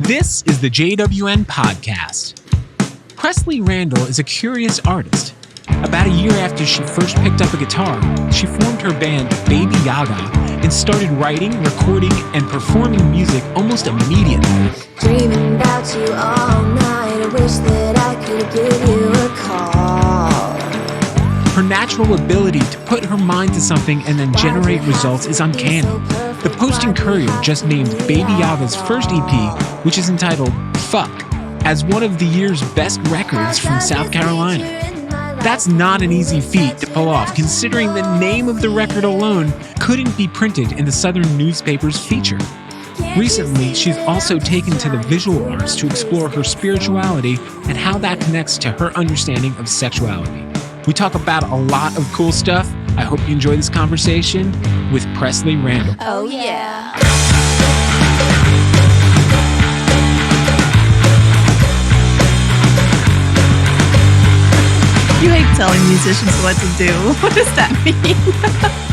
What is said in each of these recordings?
This is the JWN podcast. Presley Randall is a curious artist. About a year after she first picked up a guitar, she formed her band Baby Yaga and started writing, recording, and performing music almost immediately. Dreaming about you all night, I wish that I could give you a call. Her natural ability to put her mind to something and then generate results is uncanny. The Post Courier just named Baby Yaga's first EP, which is entitled Fuck, as one of the year's best records from South Carolina. That's not an easy feat to pull off, considering the name of the record alone couldn't be printed in the Southern newspaper's feature. Recently, she's also taken to the visual arts to explore her spirituality and how that connects to her understanding of sexuality. We talk about a lot of cool stuff. I hope you enjoy this conversation with Presley Randall. Oh yeah. You hate telling musicians what to do. What does that mean?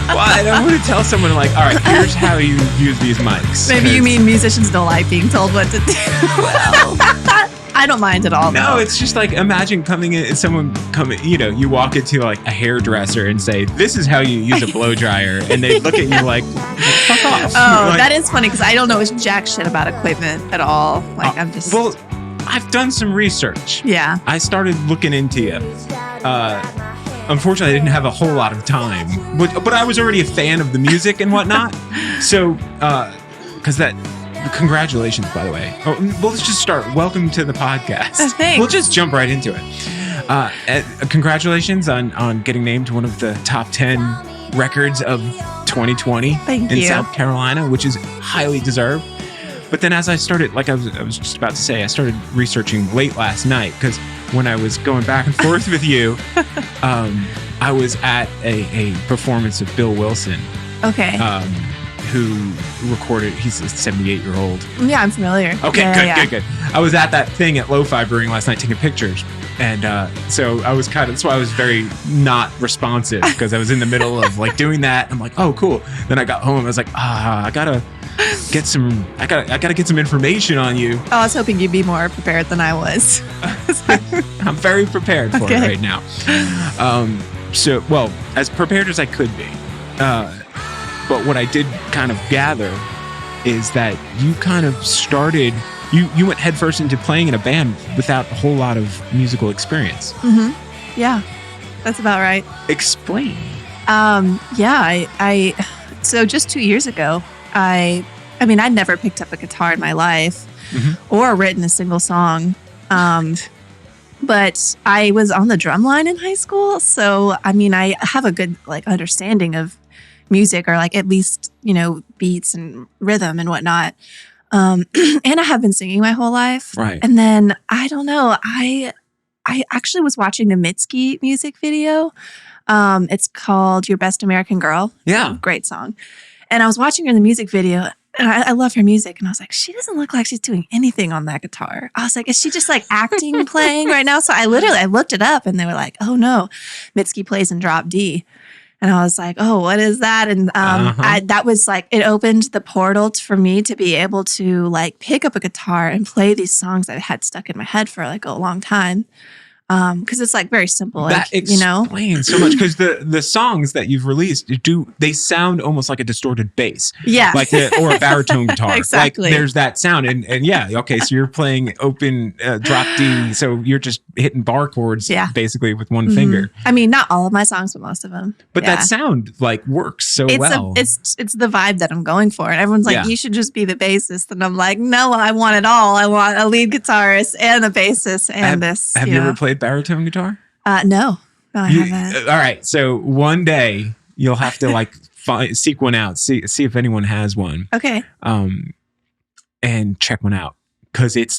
Well, I don't want to tell someone like, all right, here's how you use these mics. Maybe you mean musicians don't like being told what to do. Well, I don't mind at all. No, though. it's just like, imagine you walk into like a hairdresser and say, this is how you use a blow dryer. And they look at you like, fuck off. Oh, like, that is funny because I don't know jack shit about equipment at all. Like I'm just. Well, I've done some research. Yeah. I started looking into you. Unfortunately, I didn't have a whole lot of time, but I was already a fan of the music and whatnot. So, congratulations, by the way. Oh, well, let's just start. Welcome to the podcast. Thanks. We'll just jump right into it. Congratulations on getting named one of the top 10 records of 2020 Thank in you. South Carolina, which is highly deserved. But then as I started, like I was just about to say, I started researching late last night because when I was going back and forth with you, I was at a performance of Bill Wilson. Okay. Who recorded, he's a 78-year-old. Yeah, I'm familiar. Okay, Yeah, good. I was at that thing at Lo-Fi Brewing last night taking pictures. And so I was that's why I was very not responsive because I was in the middle of like doing that. I'm like, oh, cool. Then I got home. I was like, I gotta get some information on you. Oh, I was hoping you'd be more prepared than I was. I'm very prepared for it right now. So, well, as prepared as I could be. But what I did kind of gather is that you kind of started, you went headfirst into playing in a band without a whole lot of musical experience. Mm-hmm. Yeah, that's about right. Explain. So just 2 years ago, I'd never picked up a guitar in my life or written a single song. But I was on the drum line in high school. So, I have a good understanding of music or at least, beats and rhythm and whatnot. And I have been singing my whole life. Right. And then I don't know, I actually was watching the Mitski music video. It's called Your Best American Girl. Yeah. Great song. And I was watching her in the music video and I love her music. And I was like, she doesn't look like she's doing anything on that guitar. I was like, is she just acting, playing right now? So I looked it up and they were like, oh no, Mitski plays in drop D. And I was like, oh, what is that? And that was it opened the portal for me to be able to pick up a guitar and play these songs that I had stuck in my head for a long time. Because it's very simple. That explains so much because the songs that you've released they sound almost like a distorted bass. Yeah. Or a baritone guitar. Exactly. There's that sound. And yeah, okay, so you're playing open drop D. So you're just hitting bar chords basically with one finger. Not all of my songs, but most of them. But that sound works so well. It's the vibe that I'm going for. And everyone's like, you should just be the bassist. And I'm like, no, I want it all. I want a lead guitarist and a bassist and Have you ever played baritone guitar? No, I haven't. All right, so one day you'll have to seek one out, see if anyone has one. Okay. And check one out because it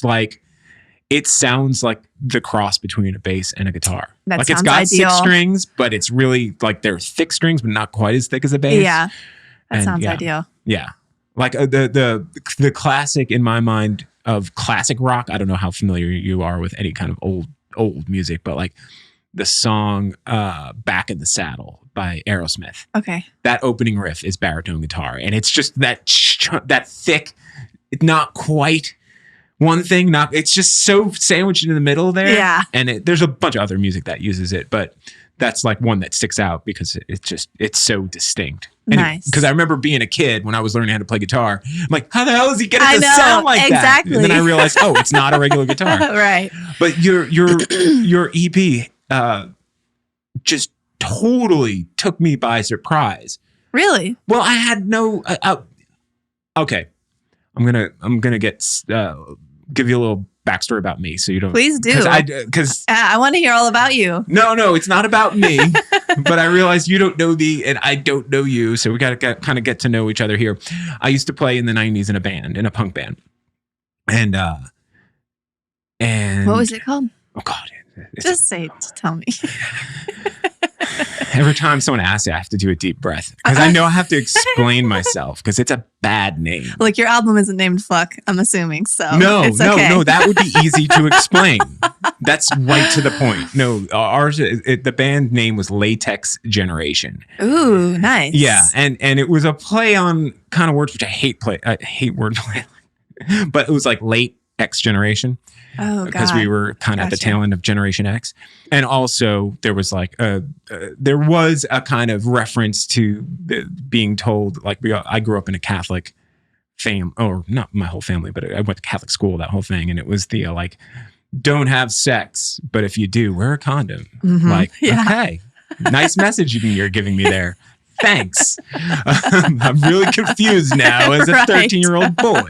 sounds like the cross between a bass and a guitar. That it's sounds got ideal. 6 strings, but it's really they're thick strings, but not quite as thick as a bass. Yeah, that sounds ideal. Yeah, the classic in my mind of classic rock. I don't know how familiar you are with any kind of old music, but the song Back in the Saddle by Aerosmith. Okay. That opening riff is baritone guitar. And it's just that thick, not quite one thing. Not it's just so sandwiched in the middle there. Yeah. And there's a bunch of other music that uses it, but that's like one that sticks out because it's so distinct. Nice. Because I remember being a kid when I was learning how to play guitar. I'm like, how the hell is he getting to know, sound like exactly. that? And then I realized, oh, it's not a regular guitar. Right. But your EP just totally took me by surprise. Really? Well, I had no. Okay, I'm gonna give you a little backstory about me, so you don't. Please do. Because I want to hear all about you. no, it's not about me. But I realized you don't know me, and I don't know you, so we gotta kind of get to know each other here. I used to play in the '90s in a punk band, and what was it called? Oh God. Just tell me. Every time someone asks you, I have to do a deep breath because I know I have to explain myself because it's a bad name. Look, your album isn't named Fuck, I'm assuming. So no, okay. that would be easy to explain. That's right to the point. No, ours, the band name was Latex Generation. Ooh, nice. Yeah, and it was a play on kind of words which I hate wordplay, but it was like late X generation. Oh, because we were kind of at the tail end of Generation X. And also there was like there was a kind of reference to being told, like I grew up in a Catholic family, or not my whole family, but I went to Catholic school, that whole thing. And it was the like, don't have sex, but if you do, wear a condom. Mm-hmm. Like, yeah. Okay, nice message you're giving me there. Thanks. I'm really confused now as a 13-year-old boy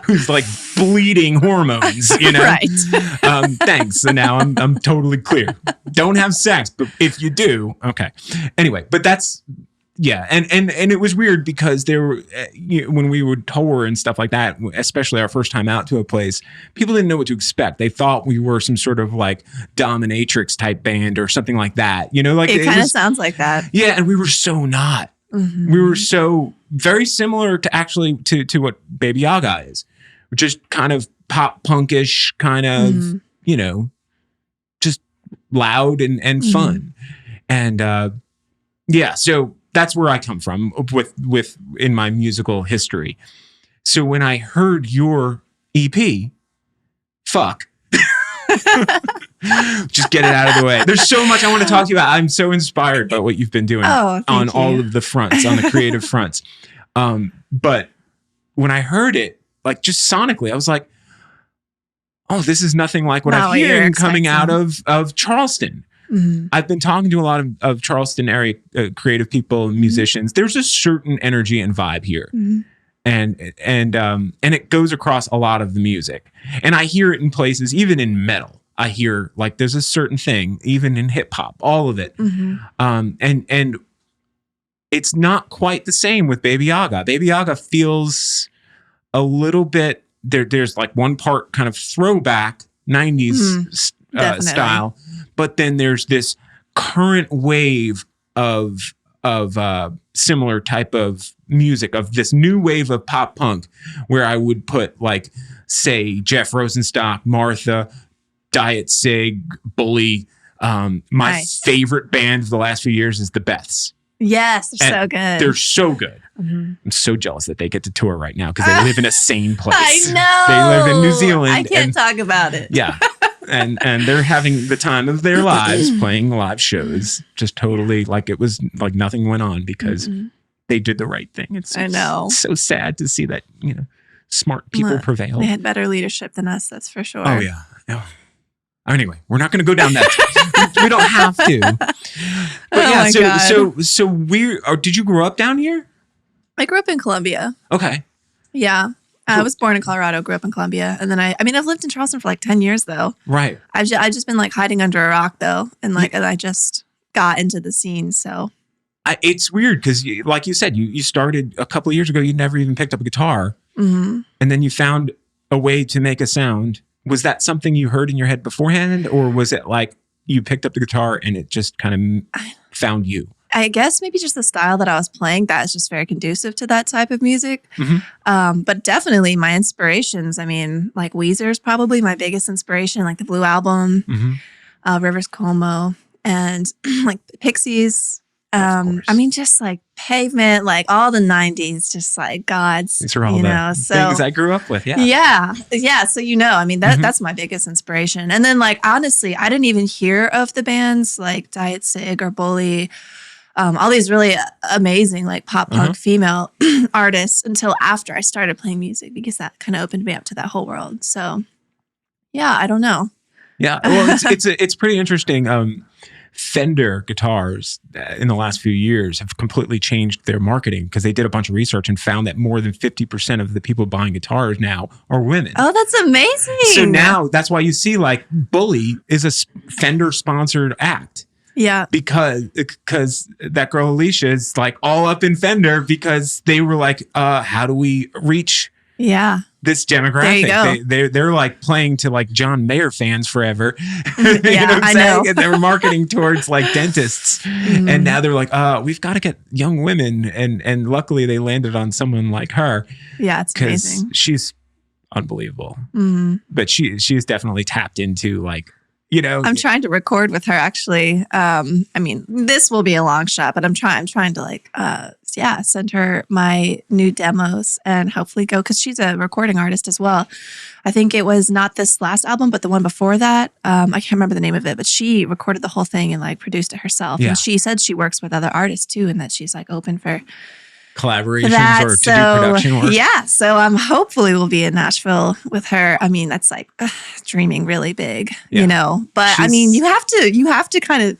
who's like bleeding hormones, you know? Right. Thanks. So now I'm totally clear. Don't have sex, but if you do, okay. Anyway, but that's, yeah. And it was weird because there were, when we would tour and stuff like that, especially our first time out to a place, people didn't know what to expect. They thought we were some sort of like dominatrix type band or something like that. You know, like it kind of sounds like that. Yeah. And we were so not. Mm-hmm. We were so very similar to actually to what Baby Yaga is, just kind of pop punkish, kind of, you know, just loud and fun. And yeah, so that's where I come from with in my musical history. So when I heard your EP, fuck, just get it out of the way. There's so much I want to talk to you about. I'm so inspired by what you've been doing on all of the fronts, on the creative fronts. But when I heard it, like just sonically, I was like, oh, this is nothing like what I'm hearing coming out of Charleston. Mm-hmm. I've been talking to a lot of Charleston area creative people and musicians. There's a certain energy and vibe here. And it goes across a lot of the music. And I hear it in places, even in metal. I hear like there's a certain thing, even in hip hop, all of it. And it's not quite the same with Baby Yaga. Baby Yaga feels a little bit there's like one part kind of throwback 90s style. But then there's this current wave of similar type of music, of this new wave of pop punk, where I would put like, say, Jeff Rosenstock, Martha, Diet Sig, Bully. My favorite band of the last few years is the Beths. Yes, they're so good. They're so good. I'm so jealous that they get to tour right now because they live in a sane place. I know. They live in New Zealand. I can't talk about it. Yeah. And they're having the time of their lives playing live shows, just totally like it was like nothing went on because they did the right thing. I know. It's so sad to see that, you know, smart people prevail. They had better leadership than us, that's for sure. Oh, yeah. Oh. Anyway, we're not going to go down that. We don't have to. But did you grow up down here? I grew up in Columbia. Okay. Yeah. I was born in Colorado, grew up in Columbia. And then I've lived in Charleston for like 10 years though. Right. I've just been like hiding under a rock though. And like, and I just got into the scene. So it's weird because like you said, you started a couple of years ago, you never even picked up a guitar. And then you found a way to make a sound. Was that something you heard in your head beforehand? Or was it like you picked up the guitar and it just kind of found you? I guess maybe just the style that I was playing, that is just very conducive to that type of music. But definitely my inspirations, I mean, like Weezer is probably my biggest inspiration, like the Blue Album, Rivers Cuomo, and like Pixies, course. I mean, just like Pavement, like all the 90s, just like God's, These are all the things I grew up with. Yeah. Yeah. So, I mean, that's my biggest inspiration. And then like, honestly, I didn't even hear of the bands like Diet Sig or Bully, all these really amazing like pop punk female artists until after I started playing music, because that kind of opened me up to that whole world. So yeah, I don't know. Yeah. Well, it's pretty interesting. Fender guitars in the last few years have completely changed their marketing because they did a bunch of research and found that more than 50% of the people buying guitars now are women. Oh, that's amazing. So now that's why you see like Bully is a Fender sponsored act. Yeah. Because that girl Alicia is like all up in Fender because they were like, how do we reach this demographic? There you go. They're like playing to like John Mayer fans forever. I know. And they were marketing towards like dentists. And now they're like, we've got to get young women. And luckily they landed on someone like her. Yeah, it's amazing. She's unbelievable. But she's definitely tapped into like, I'm trying to record with her actually. I mean, this will be a long shot, but I'm trying to like, send her my new demos and hopefully go, because she's a recording artist as well. I think it was not this last album, but the one before that. I can't remember the name of it, but she recorded the whole thing and like produced it herself. Yeah. And she said she works with other artists too, and that she's like open for collaborations or to do production work. Yeah. So hopefully we'll be in Nashville with her. I mean, that's like dreaming really big, but I mean, you have to kind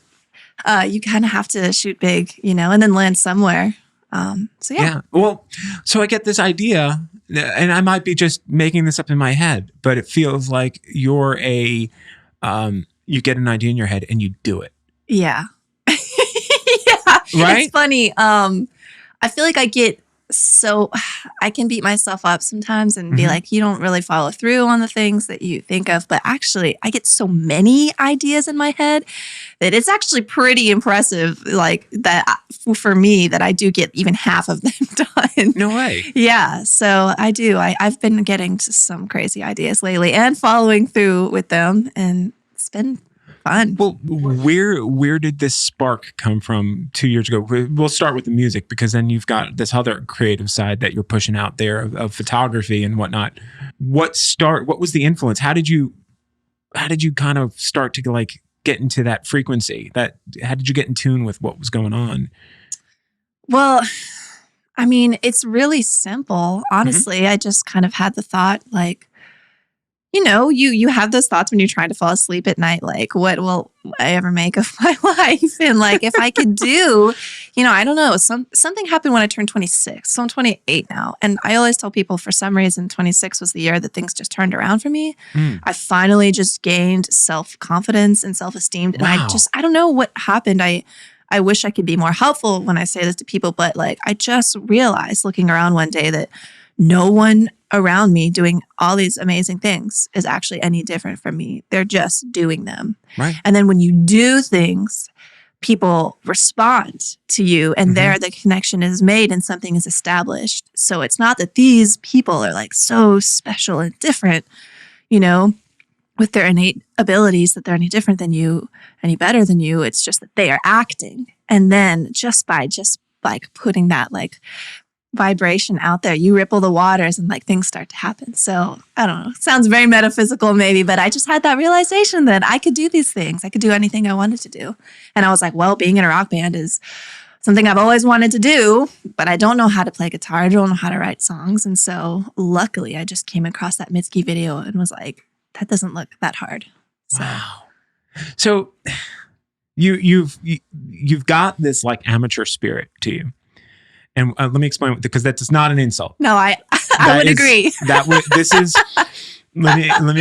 of have to shoot big, and then land somewhere. So yeah. Well, so I get this idea, and I might be just making this up in my head, but it feels like you're you get an idea in your head and you do it. Yeah. Yeah. Right? It's funny. I feel like I can beat myself up sometimes and be like, you don't really follow through on the things that you think of. But actually, I get so many ideas in my head that it's actually pretty impressive, like that for me, that I do get even half of them done. No way. Yeah. So I do. I've been getting to some crazy ideas lately and following through with them. And it's been fun. Well, where did this spark come from 2 years ago? We'll start with the music, because then you've got this other creative side that you're pushing out there of photography and whatnot. What was the influence? How did you kind of start to like get into that frequency? How did you get in tune with what was going on? Well, I mean, it's really simple. Honestly, I just kind of had the thought like, you have those thoughts when you're trying to fall asleep at night, like, what will I ever make of my life? And like, if I could do, I don't know, something happened when I turned 26. So I'm 28 now. And I always tell people, for some reason, 26 was the year that things just turned around for me. I finally just gained self-confidence and self-esteem. And I don't know what happened. I wish I could be more helpful when I say this to people, but like, I just realized looking around one day that no one around me doing all these amazing things is actually any different from me. They're just doing them. Right. And then when you do things, people respond to you, and there the connection is made and something is established. So it's not that these people are like so special and different, with their innate abilities, that they're any different than you, any better than you. It's just that they are acting. And then just by like putting that like vibration out there, you ripple the waters and like things start to happen. So I don't know, it sounds very metaphysical maybe, but I just had that realization that I could do these things. I could do anything I wanted to do. And I was like, well, being in a rock band is something I've always wanted to do, but I don't know how to play guitar. I don't know how to write songs. And so luckily I just came across that Mitski video and was like, that doesn't look that hard. So. Wow. So you've got this like amateur spirit to you. And let me explain, because that's not an insult. No, I would agree. Let me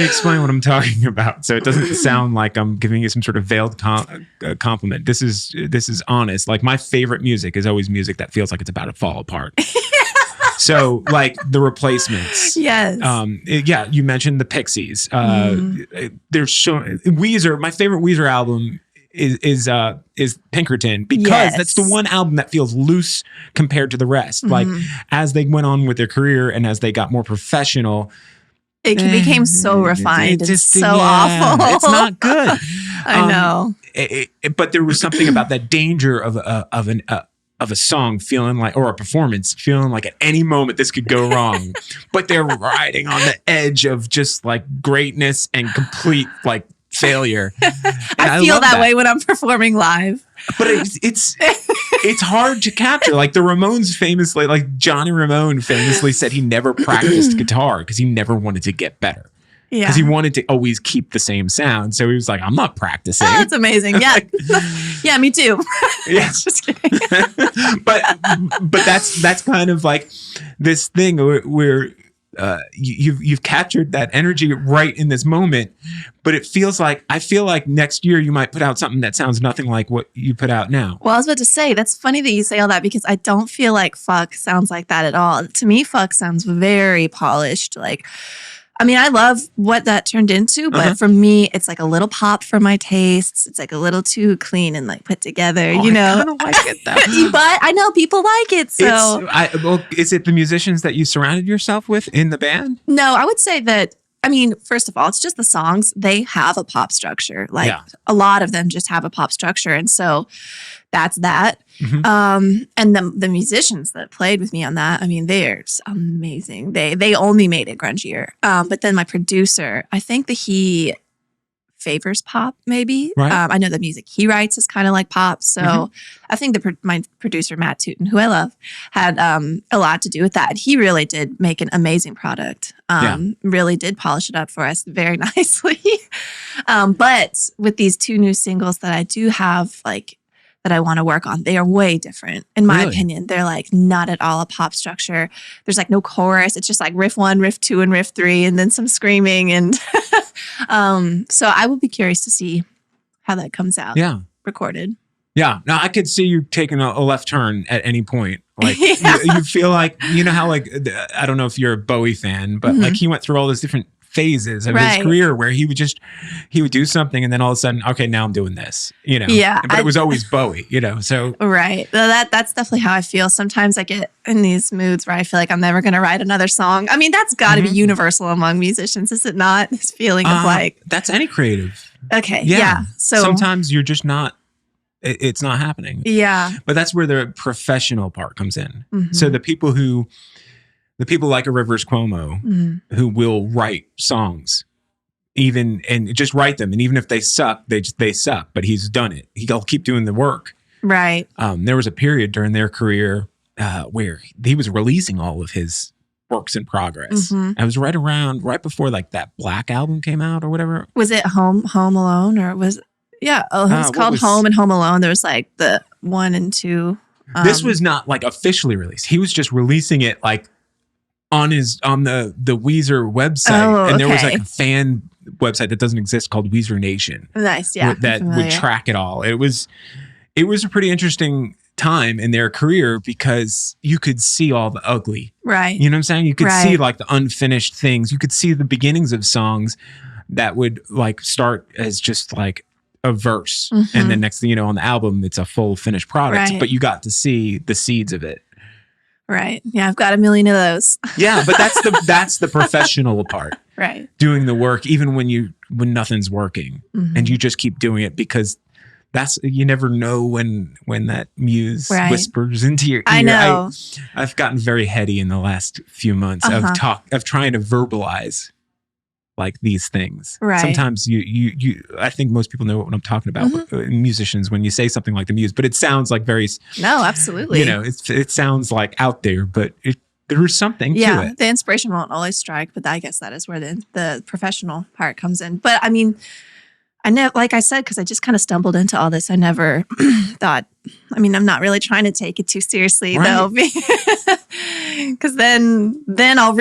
explain what I'm talking about, so it doesn't sound like I'm giving you some sort of veiled compliment. This is honest. Like, my favorite music is always music that feels like it's about to fall apart. So, like the Replacements. Yes. You mentioned the Pixies. There's Weezer. My favorite Weezer album is Pinkerton, because that's the one album that feels loose compared to the rest. Like, as they went on with their career and as they got more professional, it became so refined. It's so awful. It's not good. I know. but there was something about that danger of a song feeling like, or a performance feeling like at any moment this could go wrong, but they're riding on the edge of just like greatness and complete like failure. I feel that way when I'm performing live. But it's hard to capture. Like the Ramones famously, like Johnny Ramone famously said he never practiced guitar because he never wanted to get better. Yeah. Because he wanted to always keep the same sound. So he was like, I'm not practicing. Oh, that's amazing. Yeah. Yeah, me too. Yeah. Just kidding. but that's kind of like this thing where you've captured that energy right in this moment, but it feels like, I feel like next year you might put out something that sounds nothing like what you put out now. Well, I was about to say, that's funny that you say all that because I don't feel like Fuck sounds like that at all. To me, Fuck sounds very polished. Like, I mean, I love what that turned into, but for me, it's like a little pop for my tastes. It's like a little too clean and like put together, you know. I kind of like it though. But I know people like it, so. Well, is it the musicians that you surrounded yourself with in the band? No, I would say that, I mean, first of all, it's just the songs. They have a pop structure. Like a lot of them just have a pop structure. And so that's that. Mm-hmm. And the musicians that played with me on that, I mean, they're amazing. They only made it grungier. But then my producer, I think that he favors pop, maybe. Right. I know the music he writes is kind of like pop. So I think my producer, Matt Tootin, who I love, had a lot to do with that. He really did make an amazing product. Really did polish it up for us very nicely. But with these two new singles that I do have, like, that I want to work on, they are way different. In my opinion, they're like not at all a pop structure. There's like no chorus. It's just like riff 1, riff 2, and riff 3, and then some screaming. And so I will be curious to see how that comes out. Yeah. Recorded. Yeah. Now I could see you taking a left turn at any point. Like you feel like, you know how like, I don't know if you're a Bowie fan, but like he went through all those different phases of his career where he would do something and then all of a sudden, okay, now I'm doing this, you know? Yeah. But it was always Bowie, you know? So. Right. Well, that's definitely how I feel. Sometimes I get in these moods where I feel like I'm never going to write another song. I mean, that's got to be universal among musicians, is it not? This feeling of like. That's any creative. Okay. Yeah. So sometimes you're just not. It's not happening. Yeah. But that's where the professional part comes in. So the people like a Rivers Cuomo who will write songs, and just write them. And even if they suck, they suck, but he's done it. He'll keep doing the work. Right. There was a period during their career where he was releasing all of his works in progress. I was right before like that Black album came out or whatever. Was it Home Alone or was Yeah. Oh, it was called Home and Home Alone. There was like the 1 and 2. This was not like officially released. He was just releasing it like on the Weezer website. And there was like a fan website that doesn't exist called Weezer Nation. Nice. Yeah. That would track it all. It was a pretty interesting time in their career because you could see all the ugly. Right. You know what I'm saying? You could see like the unfinished things. You could see the beginnings of songs that would like start as just like a verse, and then next thing you know, on the album it's a full finished product, but you got to see the seeds of it. Right. Yeah, I've got a million of those. Yeah, but that's the professional part. Right. Doing the work even when nothing's working, and you just keep doing it because you never know when that muse whispers into your ear. I know. I've gotten very heady in the last few months of trying to verbalize like these things. Right. Sometimes you I think most people know what I'm talking about, musicians, when you say something like the muse, but it sounds like very. No, absolutely. You know, it sounds like out there, but there is something to it. Yeah, the inspiration won't always strike, but I guess that is where the professional part comes in. But I mean, I never, like I said, because I just kind of stumbled into all this. I never thought, I mean, I'm not really trying to take it too seriously though, because then it'll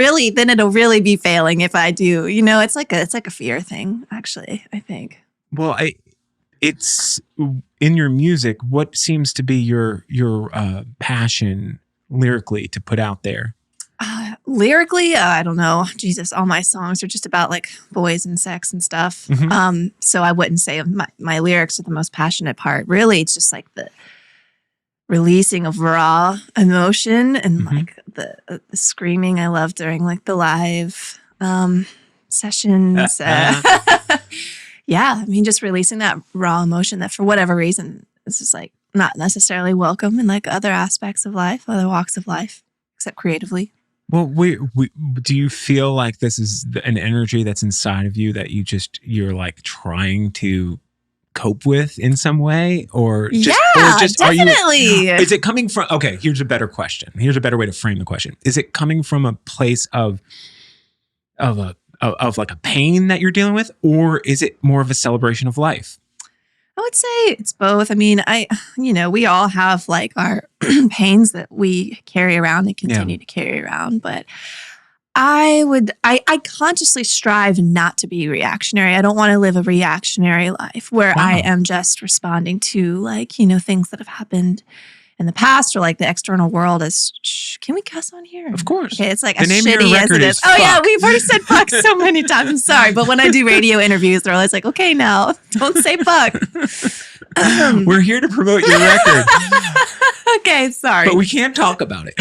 really be failing if I do. You know, it's like a fear thing, actually, I think. Well, it's in your music. What seems to be your passion lyrically to put out there? Lyrically, I don't know. Jesus, all my songs are just about like boys and sex and stuff. So I wouldn't say my lyrics are the most passionate part. Really, it's just like the releasing of raw emotion and like the screaming I love during like the live sessions. Yeah. I mean, just releasing that raw emotion that for whatever reason is just like not necessarily welcome in like other aspects of life, other walks of life, except creatively. Well, do you feel like this is an energy that's inside of you that you're like trying to cope with in some way, or just definitely. Is it coming from? Okay, here's a better question. Here's a better way to frame the question. Is it coming from a place of like a pain that you're dealing with, or is it more of a celebration of life? I would say it's both. I mean, we all have like our pains that we carry around and continue to carry around, but I consciously strive not to be reactionary. I don't want to live a reactionary life where I am just responding to like, things that have happened in the past or like the external world as, can we cuss on here? Of course. Okay, it's like the as name of shitty your as record it is is. Oh yeah, we've already said fuck so many times. I'm sorry. But when I do radio interviews, they're always like, okay, now don't say fuck. We're here to promote your record. Okay, sorry. But we can't talk about it.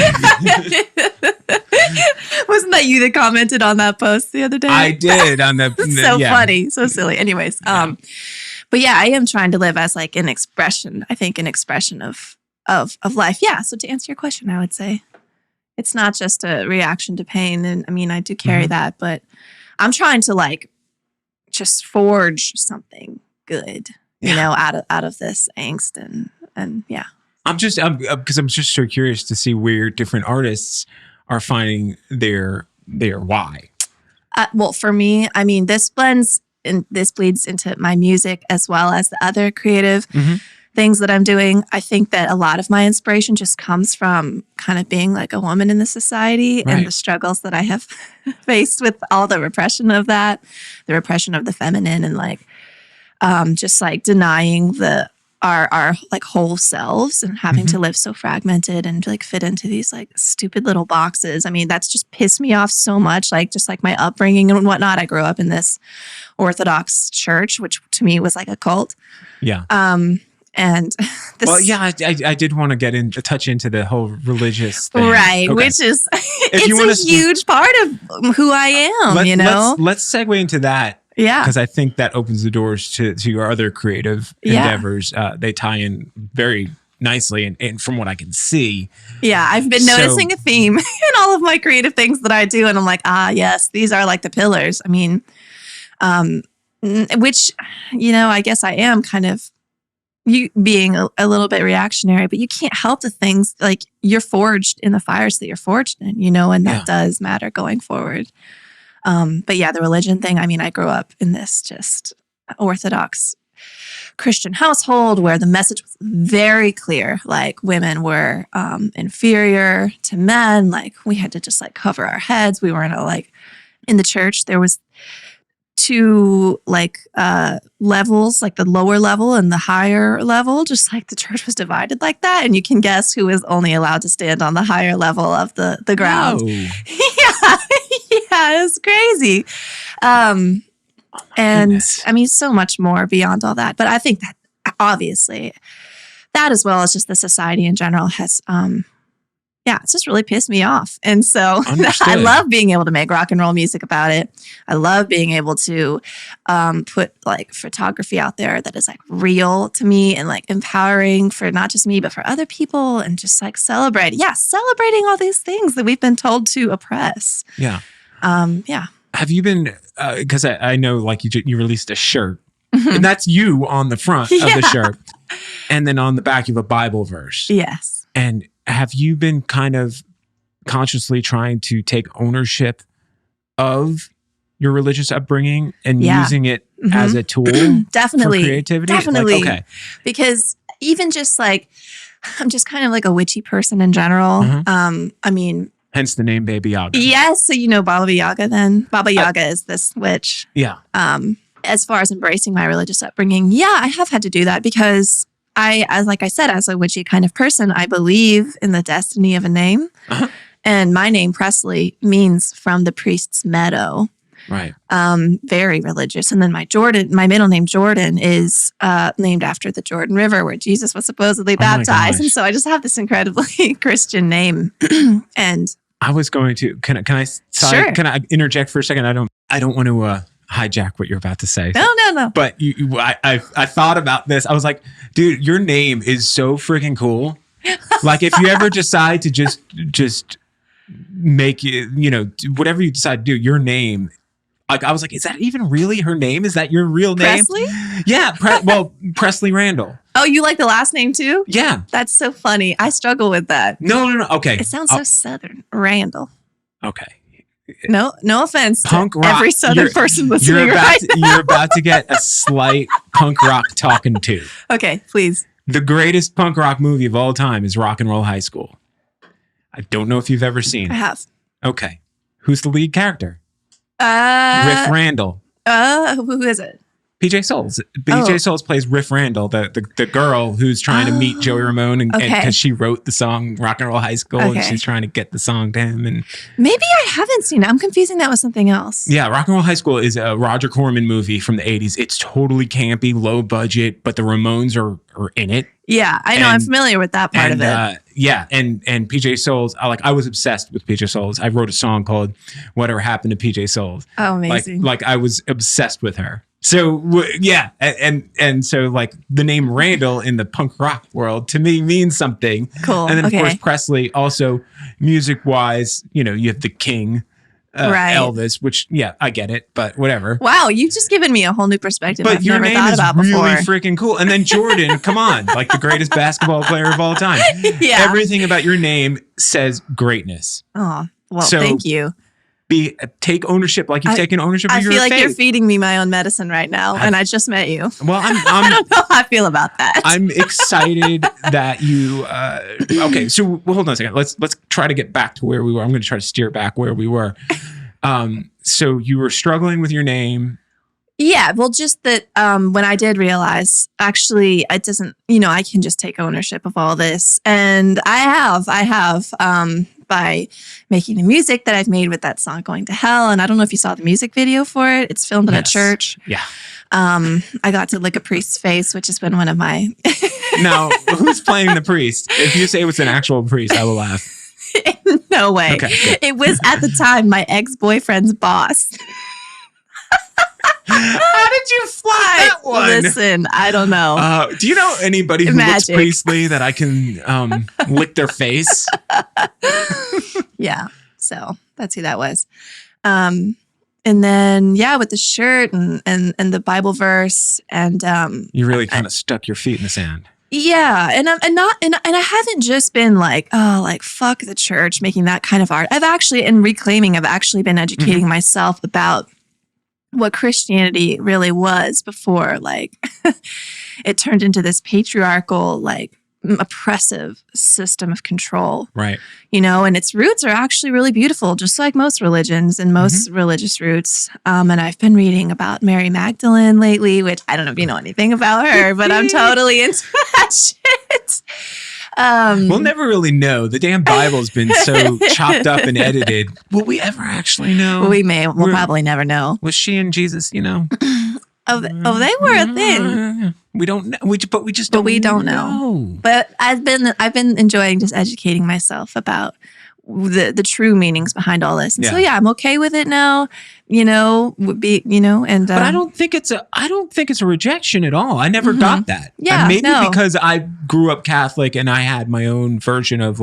Wasn't that you that commented on that post the other day? I did on the so funny, so silly. Anyways, but yeah, I am trying to live as like an expression. I think an expression of life. Yeah. So to answer your question, I would say it's not just a reaction to pain, and I mean I do carry that, but I'm trying to like just forge something good, out of this angst and yeah. Because I'm just so curious to see where different artists are finding their why. Well, for me, I mean, this bleeds into my music as well as the other creative things that I'm doing. I think that a lot of my inspiration just comes from kind of being like a woman in the society and the struggles that I have faced with all the repression of that, the repression of the feminine, and like just like denying our like whole selves and having to live so fragmented and like fit into these like stupid little boxes. I mean, that's just pissed me off so much. Like just like my upbringing and whatnot. I grew up in this Orthodox church, which to me was like a cult. Yeah. And this, well, yeah, I did want to touch into the whole religious thing. Right, okay. Which is it's a huge part of who I am. Let's segue into that. Yeah. Because I think that opens the doors to your other creative endeavors. They tie in very nicely and from what I can see. Yeah, I've been noticing a theme in all of my creative things that I do. And I'm like, yes, these are like the pillars. I mean, which, I guess I am kind of you being a little bit reactionary, but you can't help the things like you're forged in the fires that you're forged in, and that does matter going forward. But yeah, the religion thing, I mean, I grew up in this just Orthodox Christian household where the message was very clear. Like women were inferior to men. Like we had to just like cover our heads. We weren't like in the church. There was two like levels, like the lower level and the higher level. Just like the church was divided like that. And you can guess who was only allowed to stand on the higher level of the ground. Yeah. Yeah, it was crazy. And goodness. I mean, so much more beyond all that. But I think that obviously that as well as just the society in general has, it's just really pissed me off. And so I love being able to make rock and roll music about it. I love being able to put like photography out there that is like real to me and like empowering for not just me, but for other people and just like celebrating all these things that we've been told to oppress. Yeah. Have you been, because I know like you released a shirt and that's you on the front of the shirt and then on the back you have a Bible verse. Yes. And have you been kind of consciously trying to take ownership of your religious upbringing and using it as a tool definitely for creativity? Definitely. Like, okay. Because even just like, I'm just kind of like a witchy person in general. I mean, hence the name Baby Yaga. Yes. So Baba Yaga then. Baba Yaga is this witch. Yeah. As far as embracing my religious upbringing, I have had to do that because like I said, as a witchy kind of person, I believe in the destiny of a name. And my name, Presley, means from the priest's meadow. Right. Very religious. And then my middle name, Jordan, is named after the Jordan River where Jesus was supposedly baptized. And so I just have this incredibly Christian name. And I was going to, can I interject for a second? I don't want to hijack what you're about to say. No. But I thought about this. I was like, dude, your name is so freaking cool. Like, if you ever decide to just make it, whatever you decide to do, your name. Like, I was like, is that even really her name? Is that your real name? Presley? Yeah. Presley Randall. Oh, you like the last name too? Yeah. That's so funny. I struggle with that. No. Okay. It sounds so Southern. Randall. Okay. No offense Punk to rock. every Southern person listening You're about to get a slight punk rock talking to. Okay, please. The greatest punk rock movie of all time is Rock and Roll High School. I don't know if you've ever seen it. I have. Okay. Who's the lead character? Riff Randall. Who is it? PJ Souls. PJ Souls plays Riff Randall, the girl who's trying to meet Joey Ramone, and because she wrote the song Rock and Roll High School, and she's trying to get the song to him. And maybe I haven't seen it. I'm confusing that with something else. Yeah, Rock and Roll High School is a Roger Corman movie from the 80s. It's totally campy, low budget, but the Ramones are in it. Yeah, I know. I'm familiar with that part of it. Yeah, and PJ Souls, I was obsessed with PJ Souls. I wrote a song called "Whatever Happened to PJ Souls." Oh, amazing! Like I was obsessed with her. So yeah, and so like the name Randall in the punk rock world to me means something. Cool. And then of course Presley, also music wise, you have the King. Elvis, which I get it, but whatever. Wow, you've just given me a whole new perspective. But I've your never name thought is about really before. freaking cool. And then Jordan, come on, like the greatest basketball player of all time. Yeah, everything about your name says greatness. Oh, well, so thank you. Take ownership, like you've taken ownership of your I feel like faith. you're feeding me my own medicine right now, and I just met you. Well, I don't know how I feel about that. I'm excited that you. Okay, so hold on a second. Let's try to get back to where we were. I'm going to try to steer back where we were. So you were struggling with your name. Yeah, well, just that when I did realize, actually, it doesn't. I can just take ownership of all this, and I have. By making the music that I've made with that song "Going to Hell," and I don't know if you saw the music video for it. It's filmed in a church. Yeah. I got to lick a priest's face, which has been one of my. Now, who's playing the priest? If you say it was an actual priest, I will laugh. No way. Okay, it was at the time my ex-boyfriend's boss. How did you fly that one? Listen, I don't know. Do you know anybody who looks priestly that I can lick their face? Yeah, so that's who that was. And then with the shirt and the Bible verse and you really kind of stuck your feet in the sand. Yeah, and I haven't just been like, fuck the church, making that kind of art. I've actually been educating myself about what Christianity really was before, it turned into this patriarchal, oppressive system of control. Right. And its roots are actually really beautiful, just like most religions and most religious roots. And I've been reading about Mary Magdalene lately, which I don't know if you know anything about her, but I'm totally into that shit. We'll never really know. The damn Bible's been so chopped up and edited. Will we ever actually know? We'll probably never know. Was she and Jesus, they were a thing. We don't know. We don't know. But I've been enjoying just educating myself about the true meanings behind all this. And so I'm okay with it now. And but I don't think it's a rejection at all. I never got that. Yeah, maybe because I grew up Catholic and I had my own version of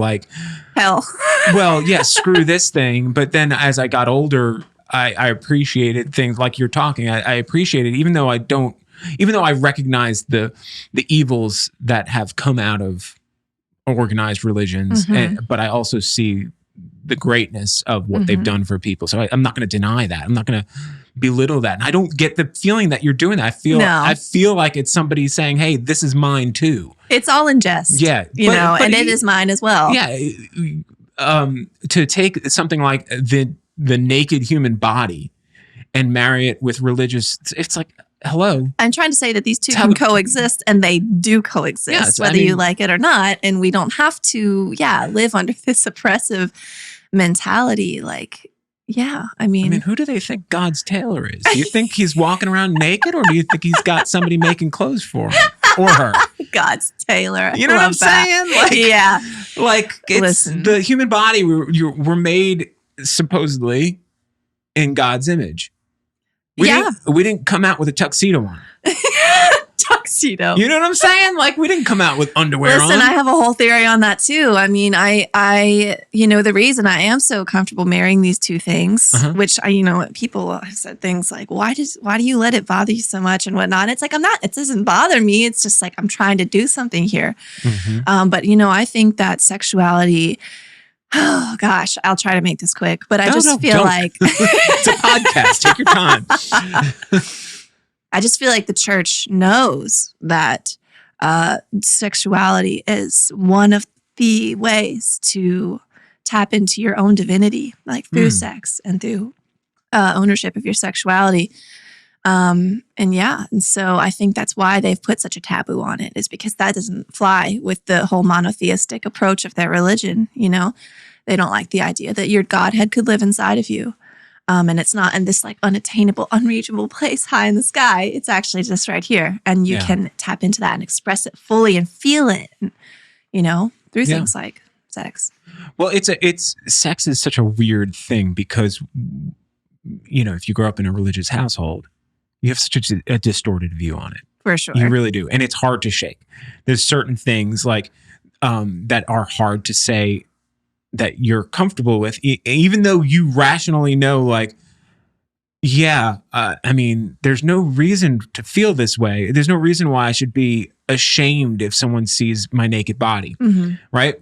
hell. Well, yeah, screw this thing. But then as I got older, I appreciated things like you're talking. I appreciated, even though I recognize the evils that have come out of organized religions, but I also see the greatness of what they've done for people. So I'm not going to deny that. I'm not going to belittle that. And I don't get the feeling that you're doing that. I feel like it's somebody saying, "Hey, this is mine too." It's all in jest. Yeah, and it is mine as well. Yeah, to take something like the naked human body and marry it with religious, it's like, hello. I'm trying to say that these two can coexist, and they do coexist, whether you like it or not. And we don't have to, live under this oppressive mentality. I mean, who do they think God's tailor is? Do you think he's walking around naked, or do you think he's got somebody making clothes for him or her? God's tailor. You know what I'm saying? Listen. The human body. We're made supposedly in God's image. We didn't come out with a tuxedo on. Tuxedo. You know what I'm saying? Like, we didn't come out with underwear on. Listen, I have a whole theory on that too. I mean, I the reason I am so comfortable marrying these two things, which people have said things like, why do you let it bother you so much and whatnot? It's like, it doesn't bother me. It's just like, I'm trying to do something here. But I think that sexuality, oh gosh, I'll try to make this quick, but I just feel like it's a podcast. Take your time. I just feel like the church knows that sexuality is one of the ways to tap into your own divinity, like through sex and through ownership of your sexuality. And so I think that's why they've put such a taboo on it, is because that doesn't fly with the whole monotheistic approach of their religion. They don't like the idea that your Godhead could live inside of you. And it's not in this like unattainable, unreachable place high in the sky. It's actually just right here. And you can tap into that and express it fully and feel it, through things like sex. Well, sex is such a weird thing because, if you grow up in a religious household, you have such a distorted view on it. For sure. You really do. And it's hard to shake. There's certain things like that are hard to say that you're comfortable with, even though you rationally know, like, there's no reason to feel this way. There's no reason why I should be ashamed if someone sees my naked body, right?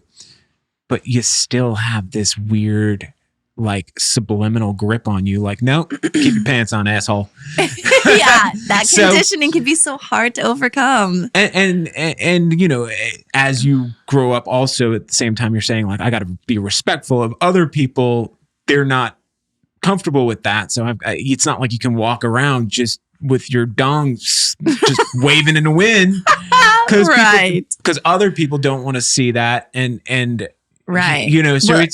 But you still have this weird, like, subliminal grip on you, like, no, keep your pants on, asshole. That conditioning can be so hard to overcome. And as you grow up, also at the same time, you're saying, like, I got to be respectful of other people. They're not comfortable with that, so it's not like you can walk around just with your dong just waving in the wind, because other people don't want to see that, and. Right. So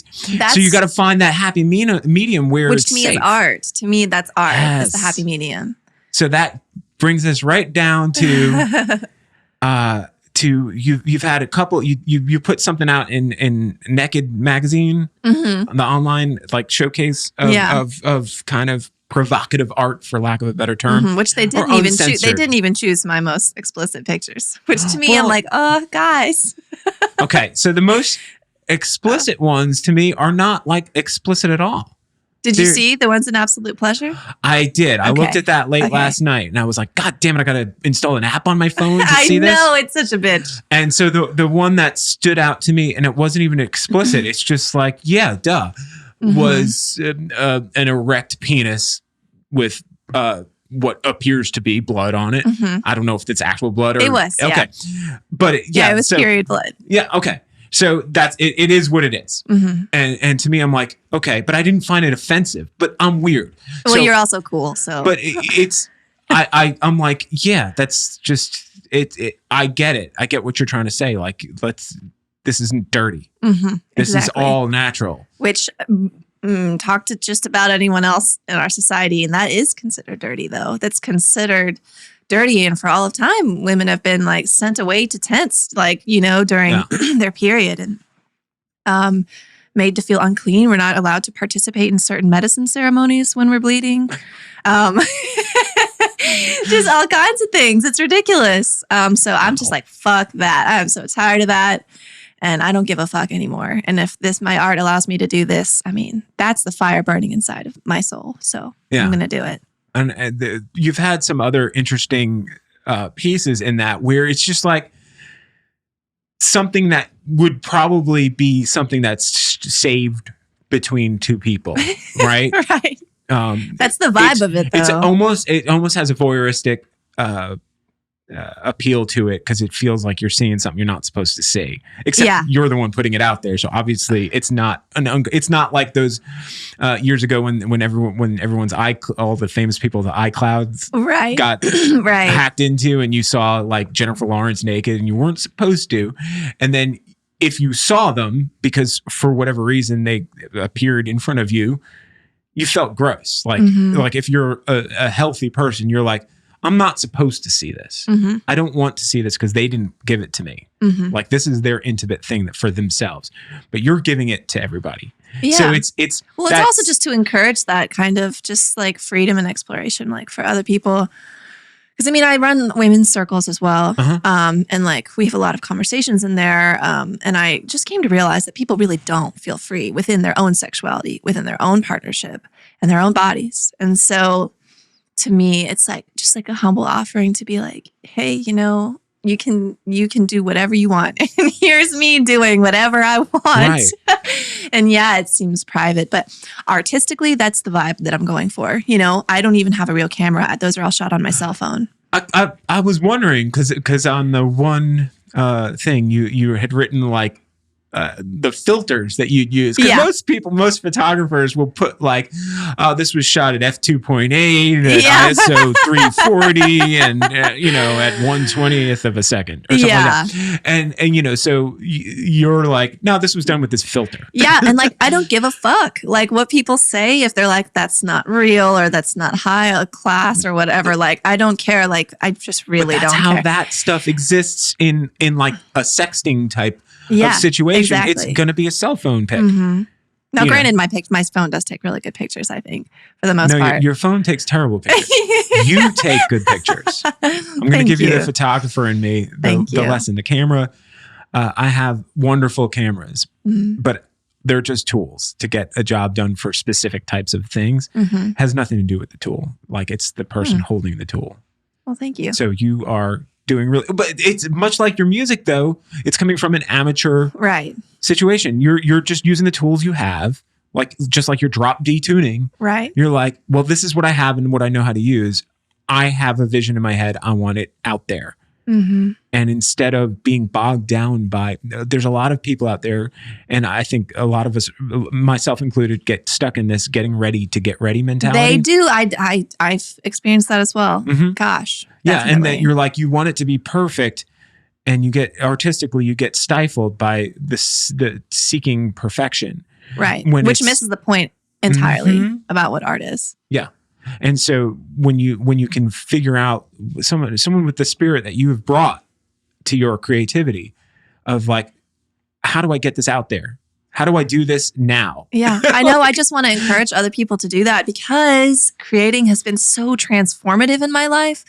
you got to find that happy medium where which it's to me safe. is art. To me, that's art. Yes. It's the happy medium. So that brings us right down to you've had a couple. You put something out in Naked magazine, the online like showcase of kind of provocative art, for lack of a better term, which they didn't even choose. They didn't even choose my most explicit pictures, which to me, I'm like, oh, guys. Okay, so the most explicit ones to me are not like explicit at all. Did you see the ones in Absolute Pleasure? I did. I looked at that late last night and I was like, God damn it, I got to install an app on my phone to see this. I know, it's such a bitch. And so the one that stood out to me, and it wasn't even explicit, it's just like, yeah, duh, was an erect penis with what appears to be blood on it. I don't know if it's actual blood or... It was, okay. But it was period blood. Yeah, okay. So that's it. It is what it is. And to me, I'm like, okay, but I didn't find it offensive. But I'm weird. Well, you're also cool. So, but I'm like, yeah, that's just it. I get it. I get what you're trying to say. Like, this isn't dirty. This is all natural. Which talk to just about anyone else in our society, and that is considered dirty, though. That's considered dirty, and for all of time women have been like sent away to tents, like, during their period, and made to feel unclean. We're not allowed to participate in certain medicine ceremonies when we're bleeding. Just all kinds of things. It's ridiculous. So I'm just like, fuck that. I'm so tired of that, and I don't give a fuck anymore. And if my art allows me to do this, I mean, that's the fire burning inside of my soul. So I'm gonna do it. And you've had some other interesting pieces in that where it's just like something that would probably be something that's saved between two people, right? Right. That's the vibe of it, though. It almost has a voyeuristic appeal to it, because it feels like you're seeing something you're not supposed to see, except you're the one putting it out there. So obviously it's not like those years ago when everyone's all the famous people, the iClouds got hacked into, and you saw like Jennifer Lawrence naked and you weren't supposed to. And then if you saw them, because for whatever reason they appeared in front of you, you felt gross. Like, like if you're a healthy person, you're like, I'm not supposed to see this. I don't want to see this because they didn't give it to me. Like, this is their intimate thing for themselves, but you're giving it to everybody. Yeah. So it's Well, it's also just to encourage that kind of just like freedom and exploration, like for other people. Because I mean, I run women's circles as well. And like we have a lot of conversations in there. And I just came to realize that people really don't feel free within their own sexuality, within their own partnership and their own bodies. And so to me, it's like just like a humble offering to be like, hey, you know, you can do whatever you want. And here's me doing whatever I want. Right. And yeah, it seems private, but artistically, that's the vibe that I'm going for. You know, I don't even have a real camera. Those are all shot on my cell phone. I was wondering because on the one thing you had written like the filters that you'd use. Because most photographers will put like, oh, this was shot at f2.8 at ISO 340 and you know, at 1/20th of a second or something like that. And you know, so you're like, no, this was done with this filter. Yeah, and like I don't give a fuck like what people say if they're like that's not real or that's not high class or whatever. Like I don't care. Like I just really don't care. That's how that stuff exists in like a sexting type of situation. Exactly. It's going to be a cell phone pic. Now, granted, my phone does take really good pictures, I think, for the most part. Your phone takes terrible pictures. You take good pictures. I'm going to give you the photographer in me, the lesson. The camera, I have wonderful cameras, but they're just tools to get a job done for specific types of things. Has nothing to do with the tool. Like it's the person holding the tool. Well, thank you. So you are doing really, but it's much like your music though. It's coming from an amateur situation. You're just using the tools you have, like just like your drop D tuning. Right. You're like, well, this is what I have and what I know how to use. I have a vision in my head. I want it out there. And instead of being bogged down by, there's a lot of people out there, and I think a lot of us, myself included, get stuck in this getting ready to get ready mentality. They do. I've experienced that as well. Gosh. Yeah, and that you're like, you want it to be perfect, and you get artistically, you get stifled by the seeking perfection. Right. Which misses the point entirely about what art is. Yeah. And so when you can figure out someone with the spirit that you have brought to your creativity of like, how do I get this out there? How do I do this now? Yeah, I know. I just want to encourage other people to do that because creating has been so transformative in my life.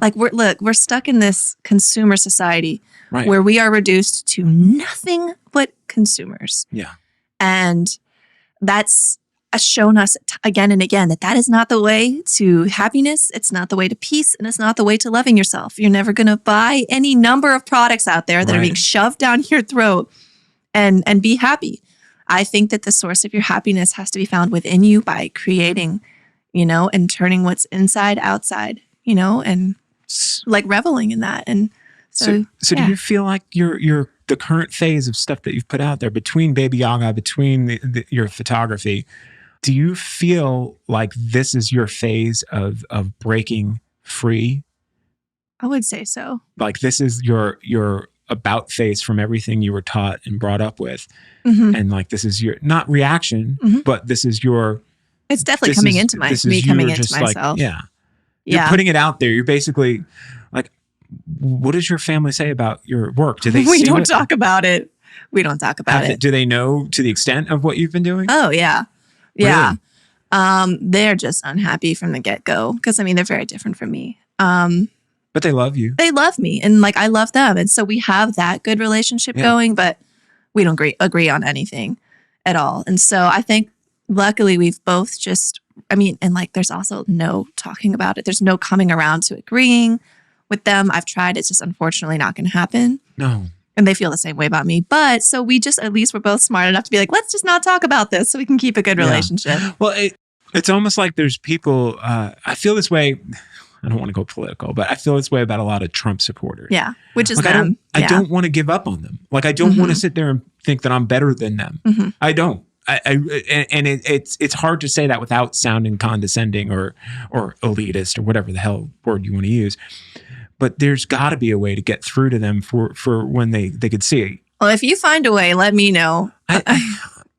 Like we're stuck in this consumer society where we are reduced to nothing but consumers. Yeah. And that's shown us again and again that is not the way to happiness. It's not the way to peace, and it's not the way to loving yourself. You're never going to buy any number of products out there that are being shoved down your throat and be happy. I think that the source of your happiness has to be found within you by creating, you know, and turning what's inside outside, you know, and like reveling in that. And so do you feel like you're the current phase of stuff that you've put out there between Baby Yaga, between your photography? Do you feel like this is your phase of breaking free? I would say so. Like this is your about face from everything you were taught and brought up with. And like this is your not reaction, but this is your it's definitely coming into coming into myself. Like, you're putting it out there. You're basically like, what does your family say about your work? Do they we don't talk about it. We don't talk about it. Do they know to the extent of what you've been doing? Oh yeah. Yeah. Really? They're just unhappy from the get-go because I mean they're very different from me. But they love you. They love me and like I love them. And so we have that good relationship going, but we don't agree on anything at all. And so I think luckily we've both and like there's also no talking about it. There's no coming around to agreeing with them. I've tried. It's just unfortunately not going to happen. No. And they feel the same way about me. But so we just, at least we're both smart enough to be like, let's just not talk about this so we can keep a good relationship. Well, it's almost like there's people, I feel this way. I don't want to go political, but I feel this way about a lot of Trump supporters. Yeah. Which is like, them. I don't want to give up on them. Like, I don't want to sit there and think that I'm better than them. I don't. It's hard to say that without sounding condescending or elitist or whatever the hell word you want to use. But there's got to be a way to get through to them for when they could see. Well, if you find a way, let me know.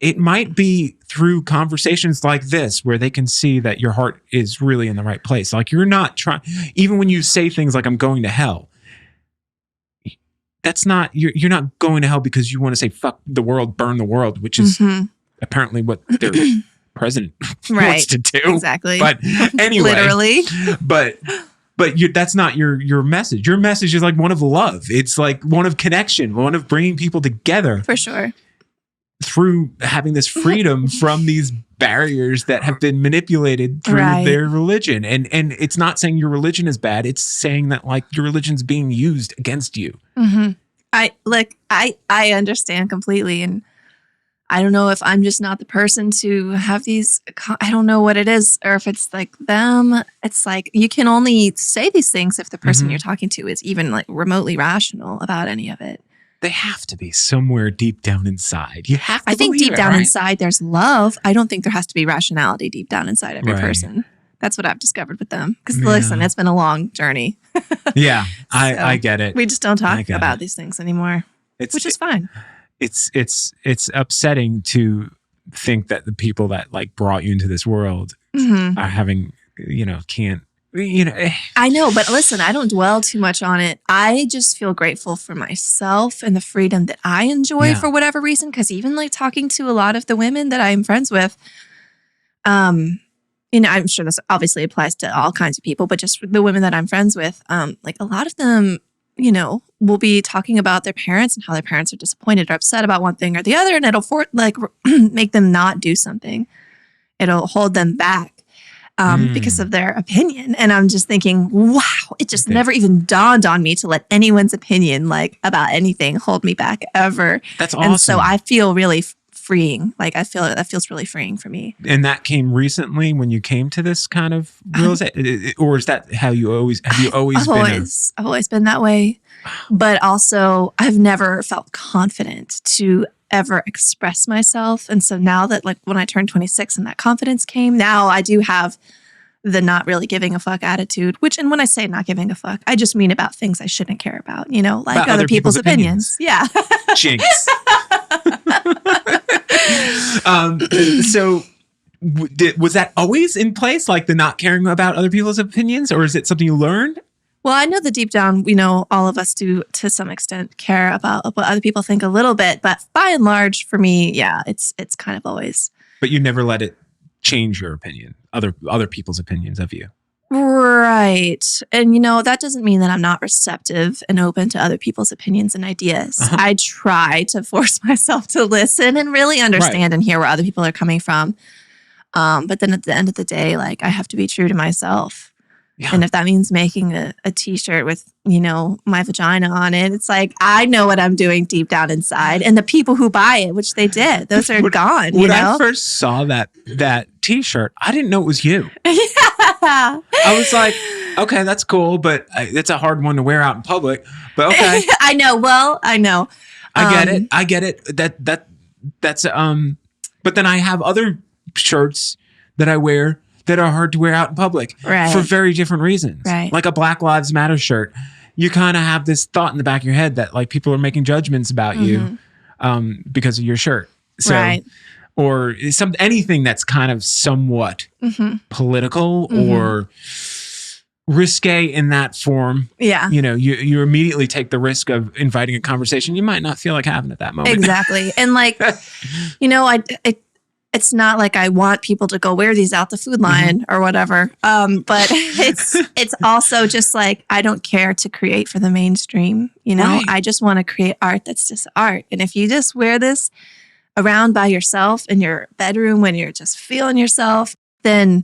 It might be through conversations like this where they can see that your heart is really in the right place. Like you're not trying, even when you say things like I'm going to hell, that's not, you're not going to hell because you want to say, fuck the world, burn the world, which is apparently what their president Right. wants to do. Exactly. But anyway, Literally. but that's not your message. Your message is like one of love. It's like one of connection, one of bringing people together For sure. through having this freedom from these barriers that have been manipulated through Right. their religion. And it's not saying your religion is bad. It's saying that like your religion's being used against you. Mm-hmm. I understand completely, and I don't know if I'm just not the person to have these. I don't know what it is, or if it's like them. It's like you can only say these things if the person Mhm. you're talking to is even like remotely rational about any of it. They have to be somewhere deep down inside. You have to I think believe deep it, down right? inside there's love. I don't think there has to be rationality deep down inside every Right. person. That's what I've discovered with them. Because Yeah. listen, it's been a long journey. Yeah, So, I get it. We just don't I talk get about it. these things anymore, It's which is fine. it's upsetting to think that the people that like brought you into this world Mhm. are having, can't, I know, but listen, I don't dwell too much on it. I just feel grateful for myself and the freedom that I enjoy Yeah. for whatever reason. Because even like talking to a lot of the women that I'm friends with, I'm sure this obviously applies to all kinds of people, but just the women that I'm friends with, like a lot of them, will be talking about their parents and how their parents are disappointed or upset about one thing or the other, and it'll make them not do something. It'll hold them back. Because of their opinion. And I'm just thinking, wow, it just Okay. never even dawned on me to let anyone's opinion like about anything hold me back ever. That's awesome. And so I feel really freeing. Like I feel that feels really freeing for me. And that came recently when you came to this kind of realization, or is that how you always have you always I've been? I've always been that way. But also I've never felt confident to ever express myself. And so now that like when I turned 26 and that confidence came, now I do have the not really giving a fuck attitude, and when I say not giving a fuck, I just mean about things I shouldn't care about, like About other people's opinions. Yeah. Jinx. So was that always in place, like the not caring about other people's opinions, or is it something you learned? Well, I know that deep down, all of us do to some extent care about what other people think a little bit, but by and large, for me, yeah, it's kind of always. But you never let it change your opinion, other people's opinions of you. Right. And, that doesn't mean that I'm not receptive and open to other people's opinions and ideas. Uh-huh. I try to force myself to listen and really understand and hear where other people are coming from. But then at the end of the day, like I have to be true to myself. Yeah. And if that means making a t-shirt with, my vagina on it, it's like, I know what I'm doing deep down inside. And the people who buy it, which they did, those are gone, When I first saw that t-shirt, I didn't know it was you. Yeah. I was like, okay, that's cool, but it's a hard one to wear out in public. But okay, I know. Well, I know. I get it. That's But then I have other shirts that I wear that are hard to wear out in public Right. for very different reasons. Right. Like a Black Lives Matter shirt. You kind of have this thought in the back of your head that like people are making judgments about you because of your shirt. So, Right. or anything that's kind of somewhat political or risque in that form. Yeah. You immediately take the risk of inviting a conversation you might not feel like having at that moment. Exactly. And like, it's not like I want people to go wear these out the food line or whatever. But it's also just like, I don't care to create for the mainstream. Right. I just want to create art that's just art. And if you just wear this around by yourself in your bedroom when you're just feeling yourself, then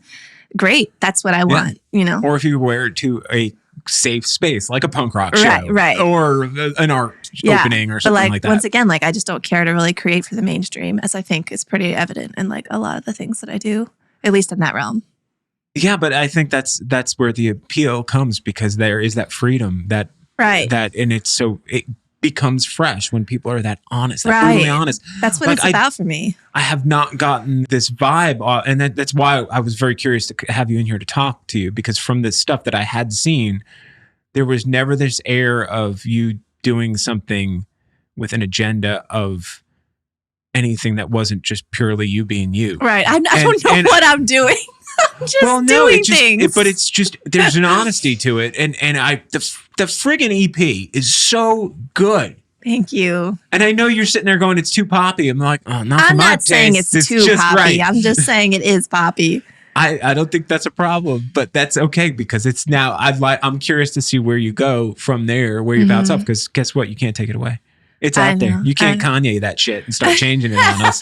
great. That's what I want, Or if you wear it to a safe space, like a punk rock show. Right. Or an art opening or something like that. Once again, like I just don't care to really create for the mainstream, as I think is pretty evident in like a lot of the things that I do, at least in that realm. Yeah, but I think that's where the appeal comes, because there is that freedom that and it becomes fresh when people are that honest, that brutally honest. That's what it's about for me. I have not gotten this vibe, and that's why I was very curious to have you in here to talk to you, because from the stuff that I had seen, there was never this air of you doing something with an agenda of anything that wasn't just purely you being you. Right. I don't know what I'm doing. I'm just doing things. But it's just, there's an honesty to it. And the friggin' EP is so good. Thank you. And I know you're sitting there going, it's too poppy. I'm like, oh, not for I'm my not saying taste. it's too just poppy. right. I'm just saying it is poppy. I don't think that's a problem, but that's okay because it's now. I'm curious to see where you go from there, where you bounce off. Because guess what? You can't take it away. It's out there. You can't Kanye that shit and start changing it on us.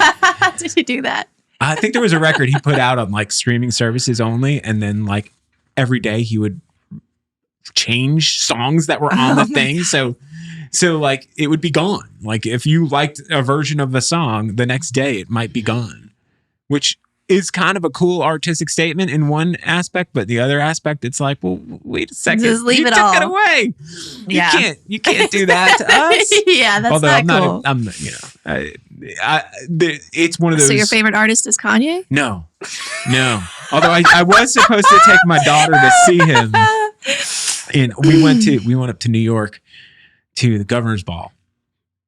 Did you do that? I think there was a record he put out on like streaming services only, and then like every day he would change songs that were on the thing. So like it would be gone. Like if you liked a version of a song, the next day it might be gone, which is kind of a cool artistic statement in one aspect, but the other aspect, it's like, well, wait a second, just leave it took all. It away. Yeah. You can't do that to us. Yeah, that's Although not cool. I'm it's one of those. So your favorite artist is Kanye? No. Although I was supposed to take my daughter to see him, and we went up to New York to the Governor's Ball.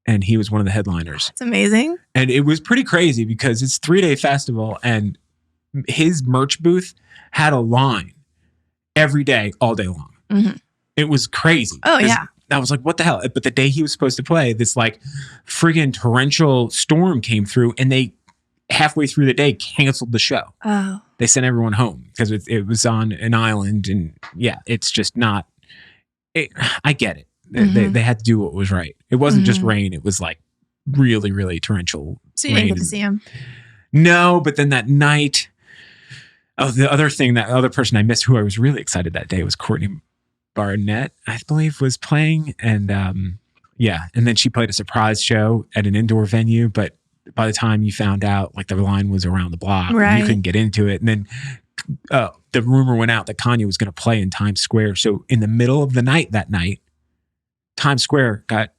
And he was one of the headliners. It's amazing. And it was pretty crazy because it's a 3-day festival and his merch booth had a line every day, all day long. Mm-hmm. It was crazy. Oh, yeah. I was like, what the hell? But the day he was supposed to play, this like friggin' torrential storm came through and they halfway through the day canceled the show. Oh. They sent everyone home because it was on an island. And yeah, it's just not, I get it. They had to do what was right. It wasn't just rain. It was like really, really torrential. So you didn't get to see him? No, but then that night, the other person I missed who I was really excited that day was Courtney Barnett, I believe, was playing. And and then she played a surprise show at an indoor venue. But by the time you found out, like the line was around the block, right. You couldn't get into it. And then the rumor went out that Kanye was going to play in Times Square. So in the middle of the night that night, Times Square got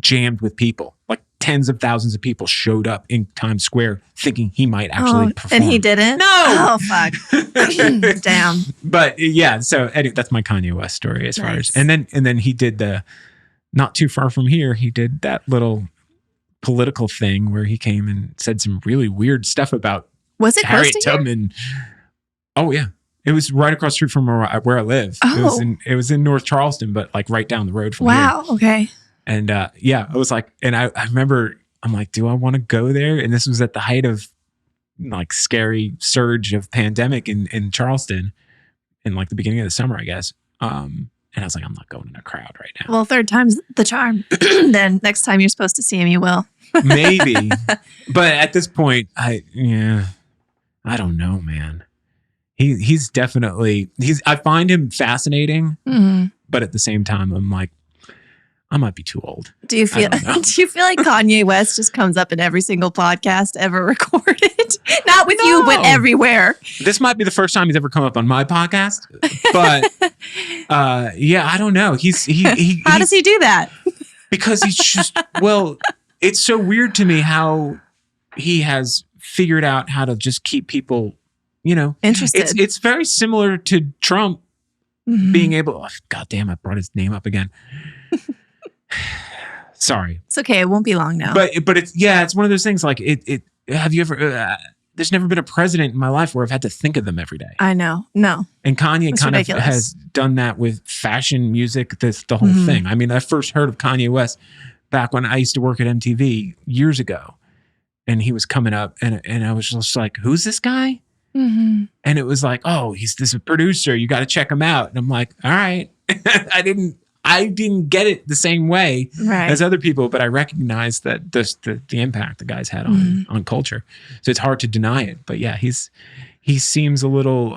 jammed with people. Like tens of thousands of people showed up in Times Square thinking he might actually perform. And he didn't? No! Oh, fuck. Damn. But yeah, so anyway, that's my Kanye West story as far as. And then he did not too far from here, he did that little political thing where he came and said some really weird stuff about Harriet Tubman. Oh, yeah. It was right across the street from where I live. Oh. It was in North Charleston, but like right down the road from here. Wow. Okay. And I was like, and I remember, I'm like, do I want to go there? And this was at the height of like scary surge of pandemic in Charleston in like the beginning of the summer, I guess. And I was like, I'm not going in a crowd right now. Well, third time's the charm. Then next time you're supposed to see him, you will. Maybe. But at this point, I don't know, man. He's definitely, I find him fascinating, but at the same time, I'm like, I might be too old. Do you feel like Kanye West just comes up in every single podcast ever recorded? Not with you, but everywhere. This might be the first time he's ever come up on my podcast, but I don't know. How does he do that? Because he's just, well, it's so weird to me how he has figured out how to just keep people, interested. It's very similar to Trump being able. God damn! I brought his name up again. Sorry. It's okay. It won't be long now. But it's one of those things. Like it. Have you ever? There's never been a president in my life where I've had to think of them every day. I know. No. And Kanye kind of has done that with fashion, music, the whole thing. I mean, I first heard of Kanye West back when I used to work at MTV years ago, and he was coming up, and I was just like, "Who's this guy?" Mm-hmm. And it was like, oh, he's this producer. You got to check him out. And I'm like, all right. I didn't get it the same way as other people, but I recognize that the impact the guy's had on culture. So it's hard to deny it. But yeah, he seems a little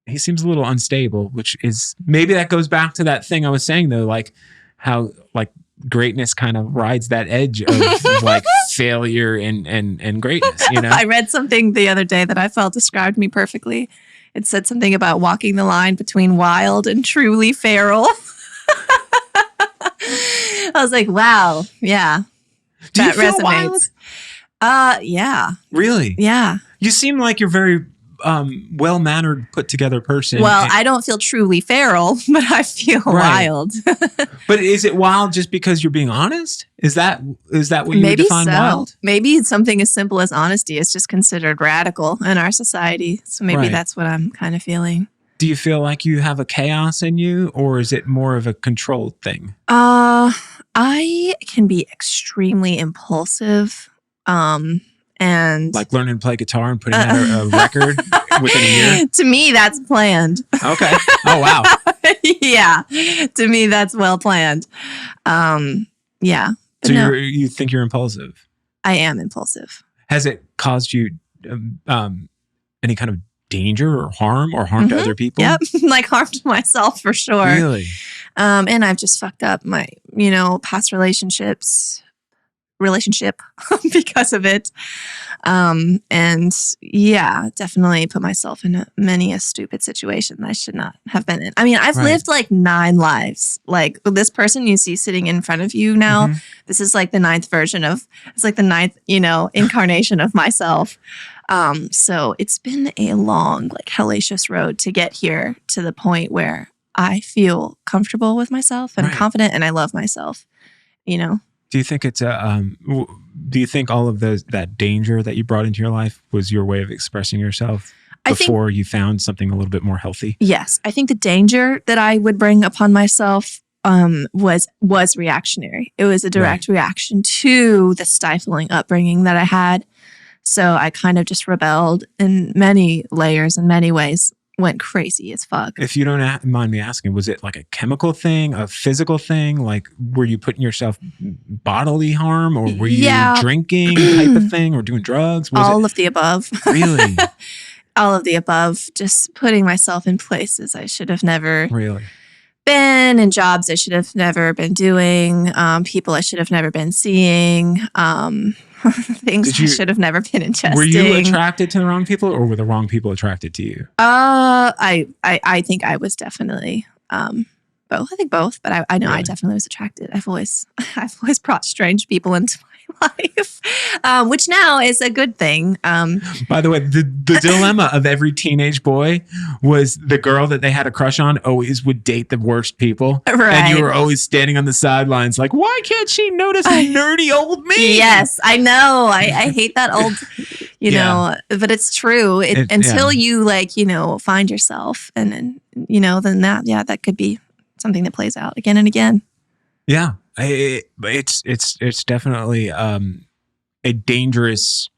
unstable, which is maybe that goes back to that thing I was saying though, like how like greatness kind of rides that edge of like failure and greatness, I read something the other day that I felt described me perfectly. It said something about walking the line between wild and truly feral. I was like, wow, yeah. Do that you feel resonates. Wild? Yeah. Really? Yeah. You seem like you're very well-mannered, put-together person. Well, I don't feel truly feral, but I feel wild. But is it wild just because you're being honest? Is that what you would define wild? Maybe something as simple as honesty is just considered radical in our society. So maybe that's what I'm kind of feeling. Do you feel like you have a chaos in you, or is it more of a controlled thing? I can be extremely impulsive. And like learning to play guitar and putting out a record within a year? To me, that's planned. Okay. Oh, wow. Yeah. To me, that's well planned. Yeah. So you think you're impulsive? I am impulsive. Has it caused you any kind of danger or harm to other people? Yep. Like harm to myself for sure. Really? And I've just fucked up my, past relationship because of it. And yeah, definitely put myself in many a stupid situation that I should not have been in. I mean, I've lived like 9 lives. Like this person you see sitting in front of you now, this is like the 9th version of, it's like the 9th, incarnation of myself. So it's been a long, like hellacious road to get here to the point where I feel comfortable with myself and confident and I love myself, Do you think it's do you think all of that danger that you brought into your life was your way of expressing yourself before you found something a little bit more healthy? Yes. I think the danger that I would bring upon myself was reactionary. It was a direct reaction to the stifling upbringing that I had. So I kind of just rebelled in many layers, in many ways. Went crazy as fuck. If you don't mind me asking, was it like a chemical thing, a physical thing? Like, were you putting yourself bodily harm, or were you drinking type of thing, or doing drugs? All of the above. Really? All of the above. Just putting myself in places I should have never really been, in jobs I should have never been doing, people I should have never been seeing, things I should have never been ingesting. Were you attracted to the wrong people, or were the wrong people attracted to you? I think I was definitely both. I think both, but I know I definitely was attracted. I've always brought strange people into my life, which now is a good thing. By the way, the dilemma of every teenage boy was the girl that they had a crush on always would date the worst people. Right. And you were always standing on the sidelines like, why can't she notice nerdy old me? Yes, I know. I hate that old, know, but it's true. Until you find yourself and then that could be something that plays out again and again. Yeah. It's definitely a dangerous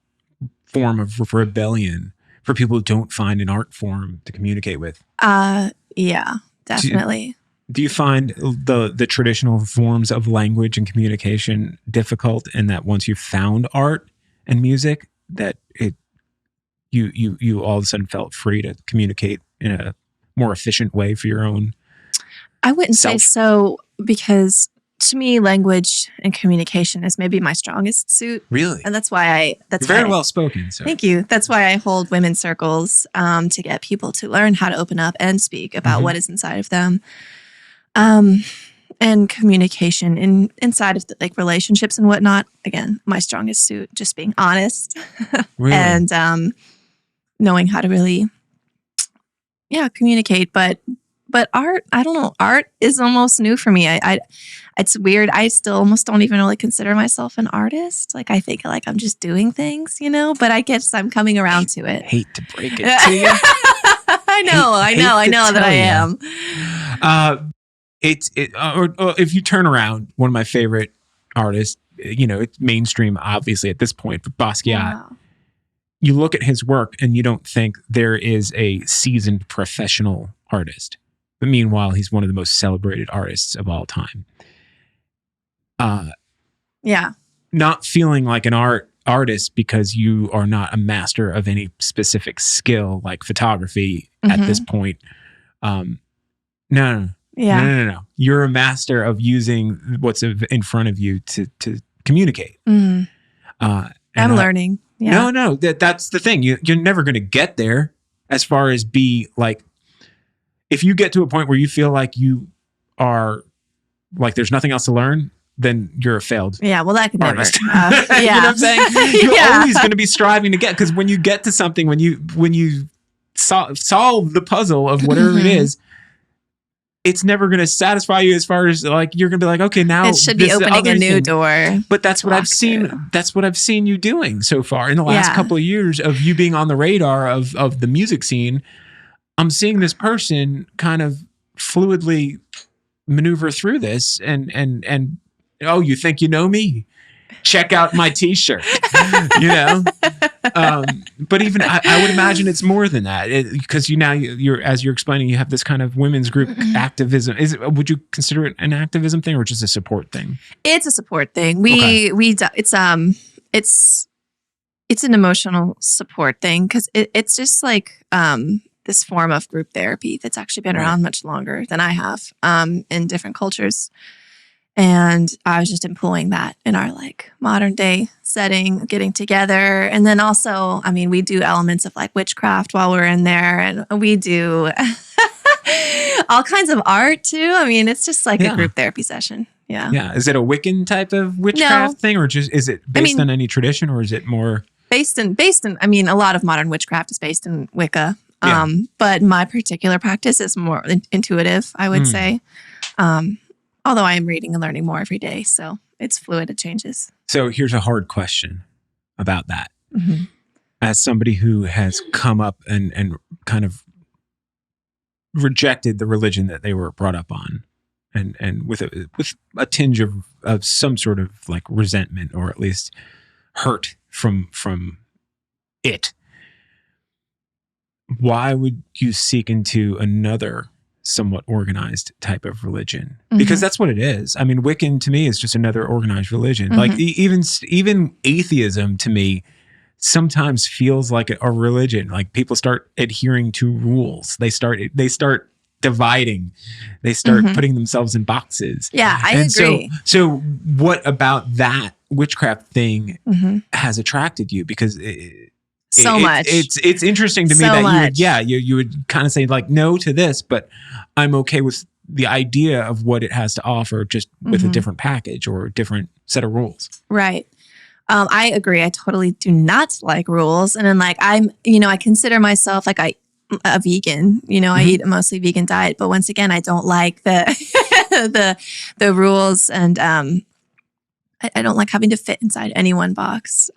form of rebellion for people who don't find an art form to communicate with. Yeah, definitely. Do you find the traditional forms of language and communication difficult, in that once you've found art and music, that you all of a sudden felt free to communicate in a more efficient way for your own? I wouldn't say so, because to me, language and communication is maybe my strongest suit. Really? And that's why You're very well spoken. So. Thank you. That's why I hold women's circles, to get people to learn how to open up and speak about what is inside of them. And communication inside of relationships and whatnot. Again, my strongest suit, just being honest. Really? And knowing how to really, communicate. But art, I don't know. Art is almost new for me. It's weird. I still almost don't even really consider myself an artist. Like I think like I'm just doing things, but I guess I'm coming around to it. Hate to break it to you. I know that I am. Or if you turn around, one of my favorite artists, it's mainstream, obviously at this point, but Basquiat. Wow. You look at his work and you don't think there is a seasoned professional artist. But meanwhile, he's one of the most celebrated artists of all time. Not feeling like an artist because you are not a master of any specific skill, like photography at this point. No. You're a master of using what's in front of you to communicate. I'm learning. Yeah. No. That's the thing. You're never going to get there as far as if you get to a point where you feel like you are like there's nothing else to learn, then you're a failed that could artist. Never. You know what I'm saying? You're always going to be striving to get, because when you get to something, when you solve the puzzle of whatever it is, it's never going to satisfy you, as far as like you're going to be like, okay, now it should be opening a new door. But that's what I've seen. That's what I've seen you doing so far in the last couple of years of you being on the radar of the music scene. I'm seeing this person kind of fluidly maneuver through this and oh, you think you know me? Check out my t-shirt. You know? But even I would imagine it's more than that, because you're as you're explaining, you have this kind of women's group activism. Would you consider it an activism thing or just a support thing? It's a support thing. It's an emotional support thing, because it's just like this form of group therapy that's actually been around much longer than I have in different cultures. And I was just employing that in our like modern day setting, getting together. And then also, I mean, we do elements of like witchcraft while we're in there, and we do all kinds of art too. I mean, it's just like a group therapy session. Yeah. Yeah. Is it a Wiccan type of witchcraft thing, or just is it based on any tradition, or is it more based in, I mean, a lot of modern witchcraft is based in Wicca. But my particular practice is more intuitive, I would say. Although I am reading and learning more every day. So it's fluid, it changes. So here's a hard question about that. Mm-hmm. As somebody who has come up and kind of rejected the religion that they were brought up on, and with a tinge of some sort of like resentment, or at least hurt from it, why would you seek into another somewhat organized type of religion? Because that's what it is. I mean, Wiccan to me is just another organized religion. Like even atheism to me sometimes feels like a religion. Like people start adhering to rules. They start dividing. They start putting themselves in boxes. Yeah, I agree. So what about that witchcraft thing has attracted you? Because it's interesting to me that you would kind of say like no to this, but I'm okay with the idea of what it has to offer, just with a different package or a different set of rules. Right. I agree. I totally do not like rules. And then like I consider myself like a vegan, I eat a mostly vegan diet, but once again, I don't like the rules, and I don't like having to fit inside any one box.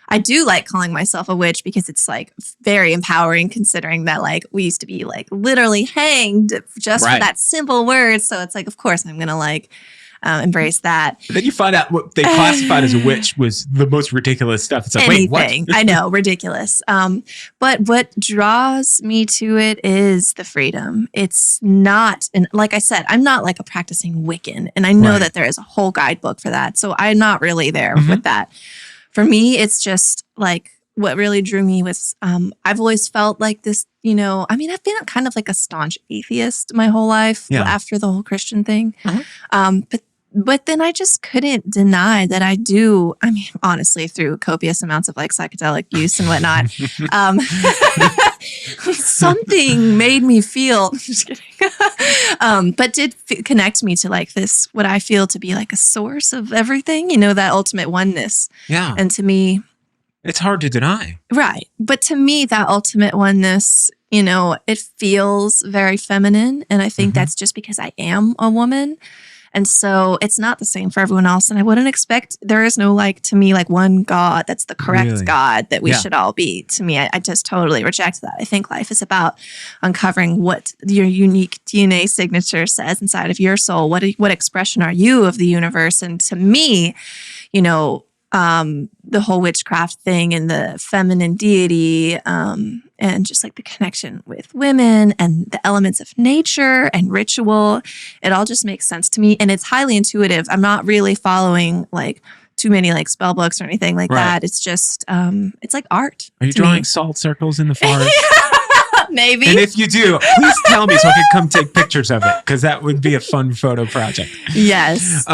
I do like calling myself a witch because it's like very empowering, considering that like we used to be like literally hanged just for that simple word. So it's like, of course, I'm going to like embrace that. But then you find out what they classified as a witch was the most ridiculous stuff. It's like, anything. Wait, what? I know, ridiculous. But what draws me to it is the freedom. It's not, and like I said, I'm not like a practicing Wiccan, and I know that there is a whole guidebook for that. So I'm not really there with that. For me, it's just like what really drew me was I've always felt like this, I mean, I've been kind of like a staunch atheist my whole life after the whole Christian thing. But then I just couldn't deny that I do. I mean, honestly, through copious amounts of like psychedelic use and whatnot, something made me feel, just kidding, but did connect me to like this, what I feel to be like a source of everything, that ultimate oneness. Yeah. And to me, it's hard to deny. Right. But to me, that ultimate oneness, it feels very feminine. And I think that's just because I am a woman. And so it's not the same for everyone else. And I wouldn't expect, there is no like, to me, like one God that's the correct God that we should all be. To me, I just totally reject that. I think life is about uncovering what your unique DNA signature says inside of your soul. What expression are you of the universe? And to me, the whole witchcraft thing and the feminine deity, and just like the connection with women and the elements of nature and ritual, it all just makes sense to me. And it's highly intuitive. I'm not really following like too many like spell books or anything like that. It's just, it's like art. Are you drawing salt circles in the forest? Maybe. And if you do, please tell me so I can come take pictures of it, because that would be a fun photo project. Yes.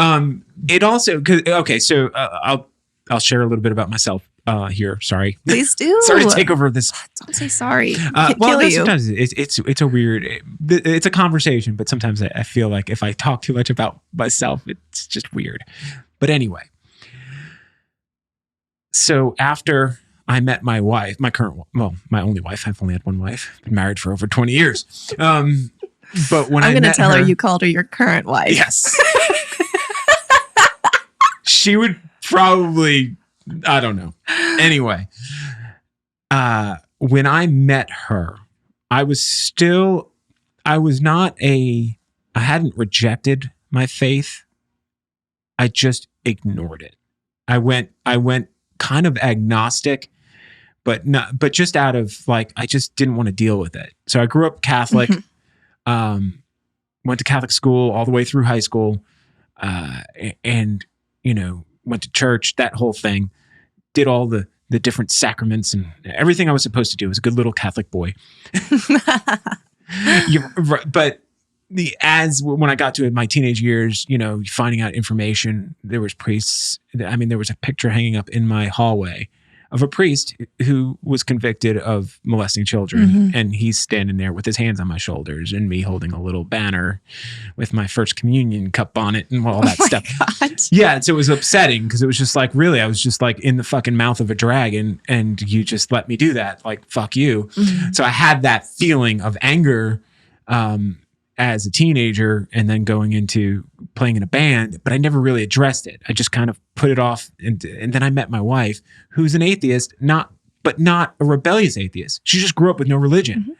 It also, so I'll share a little bit about myself here. Sorry. Please do. Sorry to take over this. Don't say sorry. Sometimes it's a weird, it's a conversation, but sometimes I feel like if I talk too much about myself, it's just weird. But anyway, so after I met my wife, my only wife, I've only had one wife, been married for over 20 years. But when I'm going to tell her you called her your current wife. Yes. She would probably, I don't know. Anyway, when I met her, I hadn't rejected my faith. I just ignored it. I went kind of agnostic, but just out of like, I just didn't want to deal with it. So I grew up Catholic, went to Catholic school all the way through high school, and, you know, went to church, that whole thing, did all the different sacraments and everything I was supposed to do. I was a good little Catholic boy. But when I got to my teenage years, you know, finding out information, there was priests. I mean, there was a picture hanging up in my hallway of a priest who was convicted of molesting children. And he's standing there with his hands on my shoulders and me holding a little banner with my first communion cup on it and all that stuff. God. Yeah. So it was upsetting because it was just like, really, I was just like in the fucking mouth of a dragon and you just let me do that. Like, fuck you. So I had that feeling of anger, as a teenager, and then going into playing in a band, but I never really addressed it. I just kind of put it off. And then I met my wife, who's an atheist, but not a rebellious atheist. She just grew up with no religion.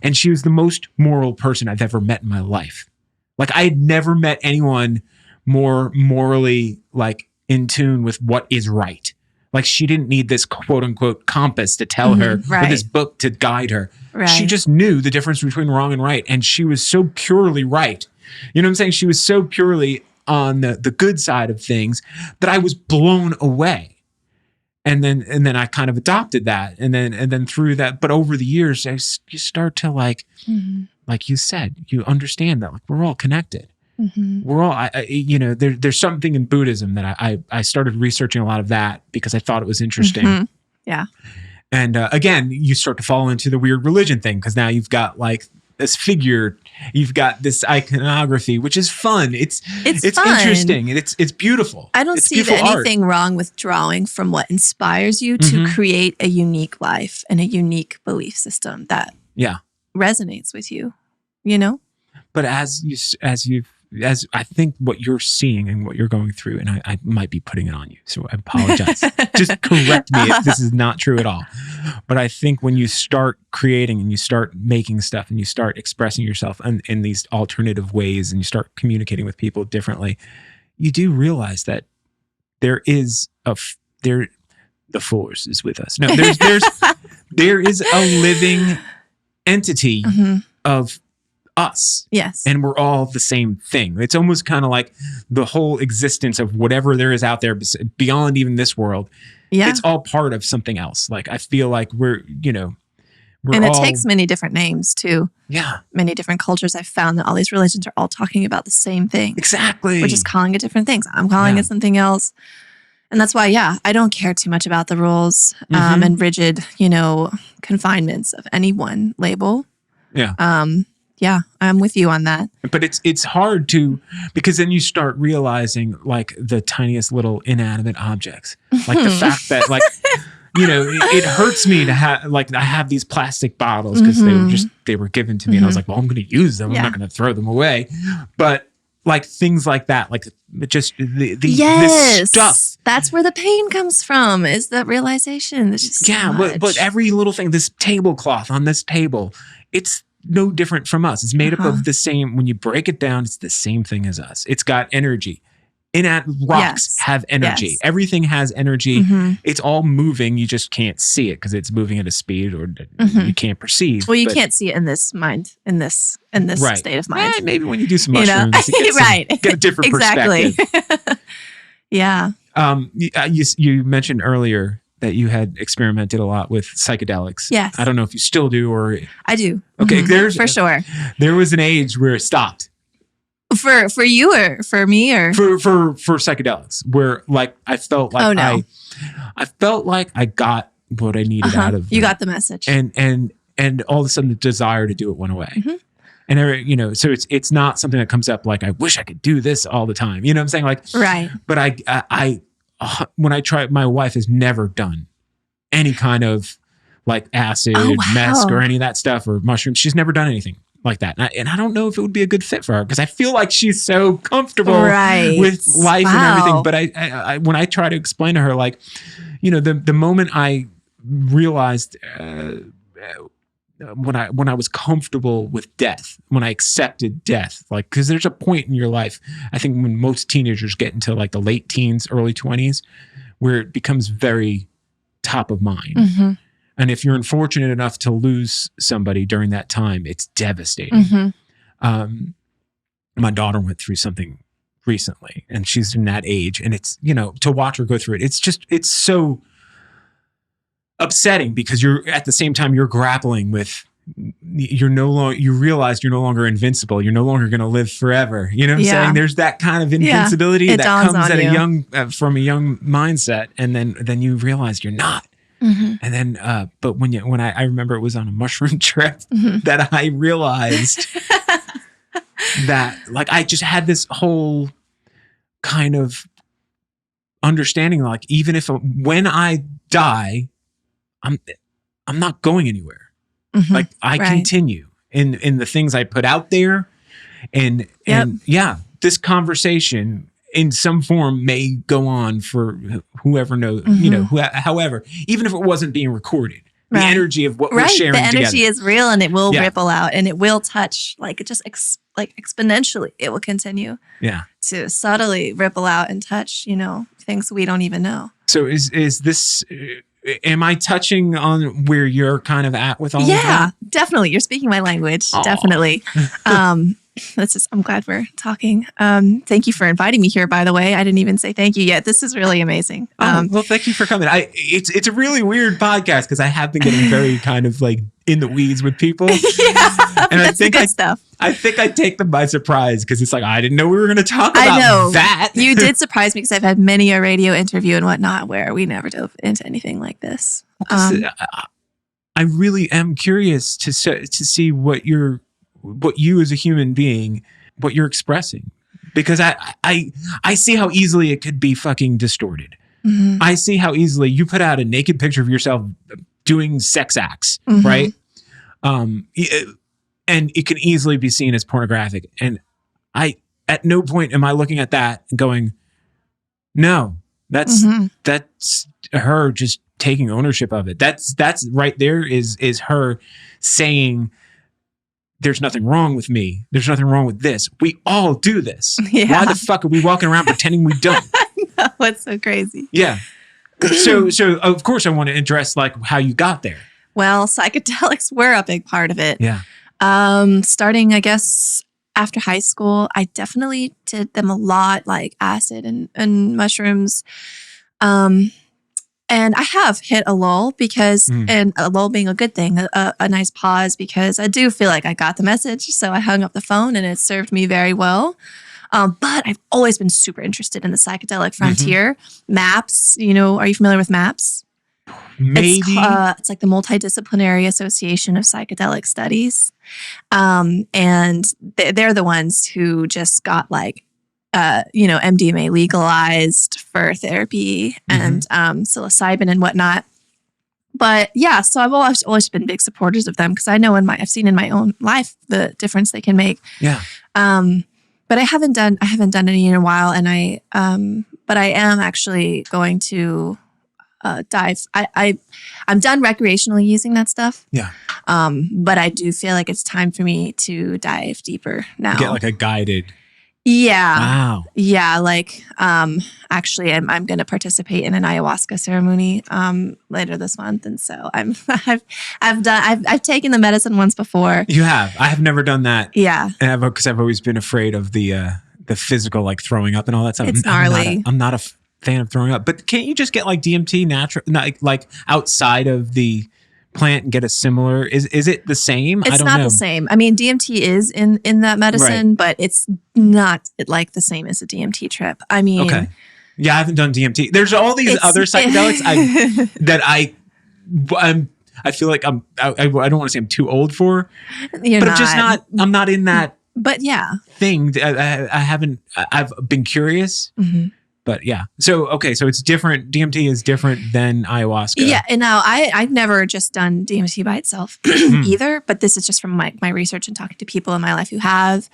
And she was the most moral person I've ever met in my life. Like, I had never met anyone more morally like in tune with what is right. Like, she didn't need this quote unquote compass to tell her, or this book to guide her. Right. She just knew the difference between wrong and right. And she was so purely right. You know what I'm saying? She was so purely on the good side of things that I was blown away. And then I kind of adopted that. And then through that, but over the years, you start to like you said, you understand that like we're all connected. We're all, you know, there's something in Buddhism that I started researching a lot of that because I thought it was interesting. Yeah. And again, you start to fall into the weird religion thing because now you've got like this figure, you've got this iconography, which is fun. It's fun. Interesting. And it's beautiful. I don't see anything wrong with drawing from what inspires you to create a unique life and a unique belief system that resonates with you, you know? But as I think what you're seeing and what you're going through, and I might be putting it on you, so I apologize. Just correct me if this is not true at all. But I think when you start creating and you start making stuff and you start expressing yourself in these alternative ways and you start communicating with people differently, you do realize that there is the force is with us. No, there is a living entity of us. Yes. And we're all the same thing. It's almost kind of like the whole existence of whatever there is out there beyond even this world. Yeah. It's all part of something else. Like, I feel like it takes many different names too. Yeah. Many different cultures. I've found that all these religions are all talking about the same thing. Exactly. We're just calling it different things. I'm calling it something else. And that's why, I don't care too much about the rules and rigid, confinements of any one label. Yeah. Yeah, I'm with you on that. But it's hard because then you start realizing like the tiniest little inanimate objects. Like the fact that like, it hurts me to have, like, I have these plastic bottles because they were given to me and I was like, well, I'm going to use them. I'm not going to throw them away. But like things like that, like just this stuff. That's where the pain comes from, is that realization. It's just so much. But every little thing, this tablecloth on this table, it's no different from us. It's made up of the same, when you break it down, it's the same thing as us. It's got energy. Rocks have energy. Yes. Everything has energy. It's all moving. You just can't see it because it's moving at a speed or you can't perceive. Well, you can't see it in this mind, in this state of mind. Maybe when you do some mushrooms, you get a different perspective. Yeah. You mentioned earlier that you had experimented a lot with psychedelics. Yes. I don't know if you still do or... I do. Okay. For sure. There was an age where it stopped. For you or for me or... For psychedelics, where like I felt like I felt like I got what I needed out of it. You got the message. And all of a sudden the desire to do it went away. And so it's not something that comes up like, I wish I could do this all the time. You know what I'm saying? Like, right. But I when I try, my wife has never done any kind of like acid, meth, or any of that stuff, or mushrooms. She's never done anything like that. And I don't know if it would be a good fit for her because I feel like she's so comfortable with life and everything. But I when I try to explain to her, like, the moment I realized when I was comfortable with death, when I accepted death, like, because there's a point in your life, I think when most teenagers get into like the late teens, early 20s, where it becomes very top of mind. Mm-hmm. And if you're unfortunate enough to lose somebody during that time, it's devastating. Mm-hmm. My daughter went through something recently, and she's in that age, and it's, to watch her go through it, it's so upsetting, because you're at the same time you're grappling with, you realize you're no longer invincible. You're no longer going to live forever. You know what I'm saying? There's that kind of invincibility that comes at from a young mindset. And then you realize you're not. Mm-hmm. And then, but when I remember it was on a mushroom trip that I realized that, like, I just had this whole kind of understanding, like, even if when I die, I'm not going anywhere. Mm-hmm. Like, I continue in the things I put out there, and this conversation in some form may go on for whoever knows, however, even if it wasn't being recorded, the energy of what we're sharing together. The energy is real, and it will ripple out, and it will touch, like, it just exponentially, it will continue to subtly ripple out and touch, things we don't even know. So is this, am I touching on where you're kind of at with all of that? Yeah, definitely. You're speaking my language. Aww. Definitely. I'm glad we're talking. Thank you for inviting me here, by the way. I didn't even say thank you yet. This is really amazing. Well, thank you for coming. It's a really weird podcast, because I have been getting very kind of like in the weeds with people. And that's good stuff. I think I take them by surprise, because it's like, I didn't know we were going to talk about that. You did surprise me, because I've had many a radio interview and whatnot where we never dove into anything like this. I really am curious to see what you as a human being, what you're expressing, because I see how easily it could be fucking distorted. Mm-hmm. I see how easily you put out a naked picture of yourself doing sex acts, mm-hmm. right? And it can easily be seen as pornographic. And at no point am I looking at that and going, no, that's her just taking ownership of it. That's right there is her saying, there's nothing wrong with me. There's nothing wrong with this. We all do this. Yeah. Why the fuck are we walking around pretending we don't? I know, it's so crazy. Yeah. So of course I want to address like how you got there. Well, psychedelics were a big part of it. Yeah. Starting, I guess, after high school, I definitely did them a lot, like acid and mushrooms. And I have hit a lull because, and a lull being a good thing, a nice pause, because I do feel like I got the message. So I hung up the phone and it served me very well. But I've always been super interested in the psychedelic frontier. MAPS, are you familiar with MAPS? Maybe. It's like the Multidisciplinary Association of Psychedelic Studies. And they're the ones who just got like, MDMA legalized for therapy and psilocybin and whatnot. But yeah, so I've always been big supporters of them, because I know I've seen in my own life the difference they can make. Yeah. But I haven't done any in a while, and but I am actually going to dive. I'm done recreationally using that stuff. Yeah. But I do feel like it's time for me to dive deeper now. Get like a guided. Yeah. Wow. Yeah. Like, actually I'm going to participate in an ayahuasca ceremony, later this month. And so I've taken the medicine once before. You have. I have never done that. Yeah. And because I've always been afraid of the physical, like throwing up and all that stuff. It's gnarly. I'm not a fan of throwing up, but can't you just get like DMT natural, like outside of the plant and get a similar, is it the same? It's not the same. I mean, DMT is in that medicine, but it's not like the same as a DMT trip. I mean, okay. Yeah, I haven't done DMT. There's all these other psychedelics I feel like I don't want to say I'm too old for, I'm not in that. But yeah, thing. I've been curious. Mm-hmm. But yeah, so it's different. DMT is different than ayahuasca. Yeah, and now I've never just done DMT by itself either. But this is just from my research and talking to people in my life who have.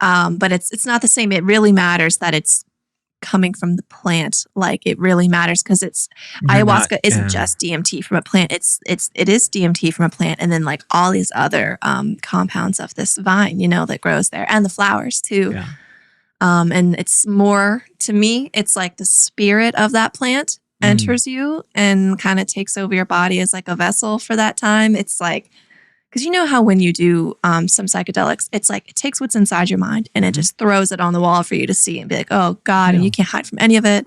But it's not the same. It really matters that it's coming from the plant, like it really matters because it's You're not- ayahuasca isn't just DMT from a plant. It is DMT from a plant, and then like all these other compounds of this vine, that grows there, and the flowers too. Yeah. And it's more, to me, it's like the spirit of that plant enters you and kind of takes over your body as like a vessel for that time. It's like, because you know how when you do some psychedelics, it's like it takes what's inside your mind and it just throws it on the wall for you to see and be like, oh God, and you can't hide from any of it.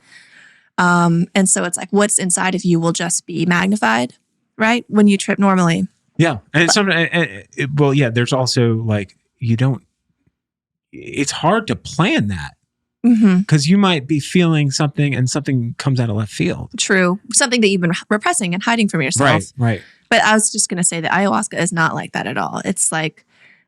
And so it's like what's inside of you will just be magnified, right? When you trip normally. Yeah. And there's also like, it's hard to plan that because you might be feeling something and something comes out of left field. True. Something that you've been repressing and hiding from yourself. Right. But I was just going to say that ayahuasca is not like that at all. It's like,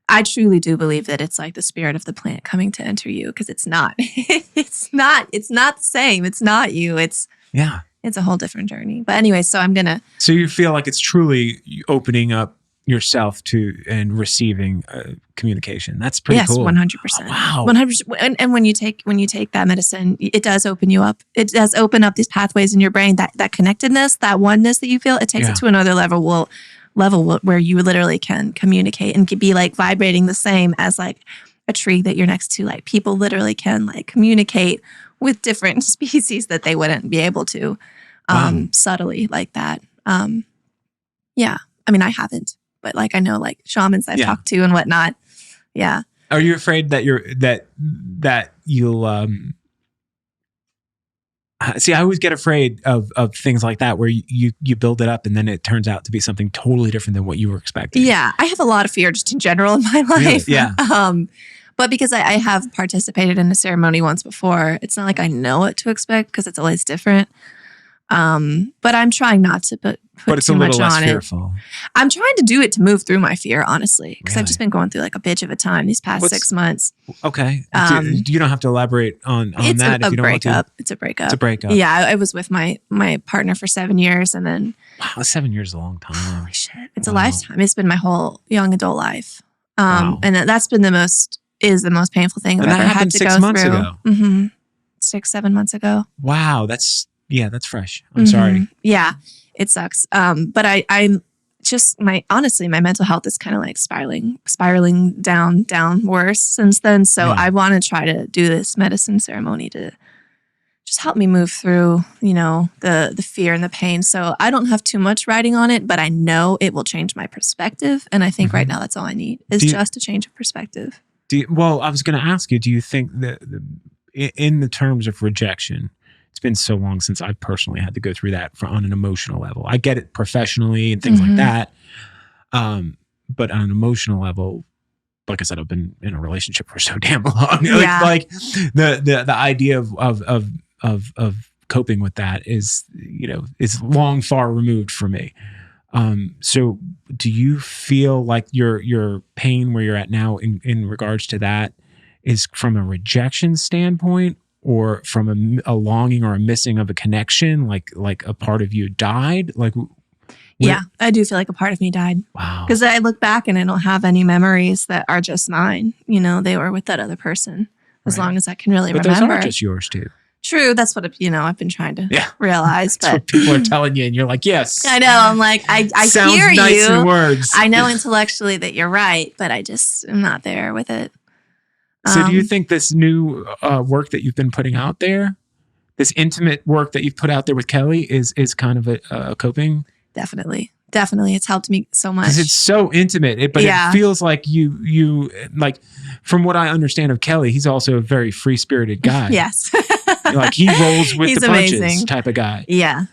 I truly do believe that it's like the spirit of the plant coming to enter you because it's not. It's not the same. It's not you. It's a whole different journey. But anyway, so So you feel like it's truly opening up yourself to and receiving communication. That's pretty cool. Yes, 100%. Wow. 100%. And when you take that medicine, it does open you up. It does open up these pathways in your brain, that connectedness, that oneness that you feel. It takes it to another level where you literally can communicate and be like vibrating the same as like a tree that you're next to. Like people literally can like communicate with different species that they wouldn't be able to subtly like that. Yeah. I mean, I haven't. But like I know like shamans I've talked to and whatnot. Yeah. Are you afraid that you'll see? I always get afraid of things like that where you build it up and then it turns out to be something totally different than what you were expecting. Yeah, I have a lot of fear just in general in my life. Really? Yeah. But because I have participated in a ceremony once before, it's not like I know what to expect because it's always different. But I'm trying not to put too much on it. Fearful. I'm trying to do it to move through my fear, honestly, because I've just been going through like a bitch of a time these past 6 months. Okay. You don't have to elaborate on that if you don't want to. It's a breakup. It's a breakup. Yeah, I was with my partner for 7 years, and then 7 years is a long time. Holy shit, it's a lifetime. It's been my whole young adult life, and that's been the most painful thing I've ever had to go through. 6 months ago. 6-7 months ago. Wow, that's fresh. I'm sorry. Yeah, it sucks. But I'm just my mental health is kind of like spiraling down worse since then. So I want to try to do this medicine ceremony to just help me move through, the fear and the pain. So I don't have too much writing on it, but I know it will change my perspective. And I think right now that's all I need is just a change of perspective. Well, I was going to ask you, do you think that in the terms of rejection, it's been so long since I've personally had to go through that on an emotional level. I get it professionally and things like that. But on an emotional level, like I said, I've been in a relationship for so damn long. Yeah. Like the idea of coping with that is long far removed for me. So do you feel like your pain where you're at now in regards to that is from a rejection standpoint, or from a longing or a missing of a connection, like a part of you died? Yeah, I do feel like a part of me died. Wow. Because I look back and I don't have any memories that are just mine. They were with that other person. As long as I can really remember. But those are just yours too. True. That's what, I've been trying to realize. That's what people are telling you and you're like, yes. I know. I'm like, I Sounds hear nice you. In words. I know intellectually that you're right, but I just am not there with it. So do you think this new work that you've been putting out there, this intimate work that you've put out there with Kelly is kind of a coping? Definitely. It's helped me so much. Because it's so intimate, but it feels like you like, from what I understand of Kelly, he's also a very free-spirited guy. Yes. Like he rolls with the punches amazing. Type of guy. Yeah.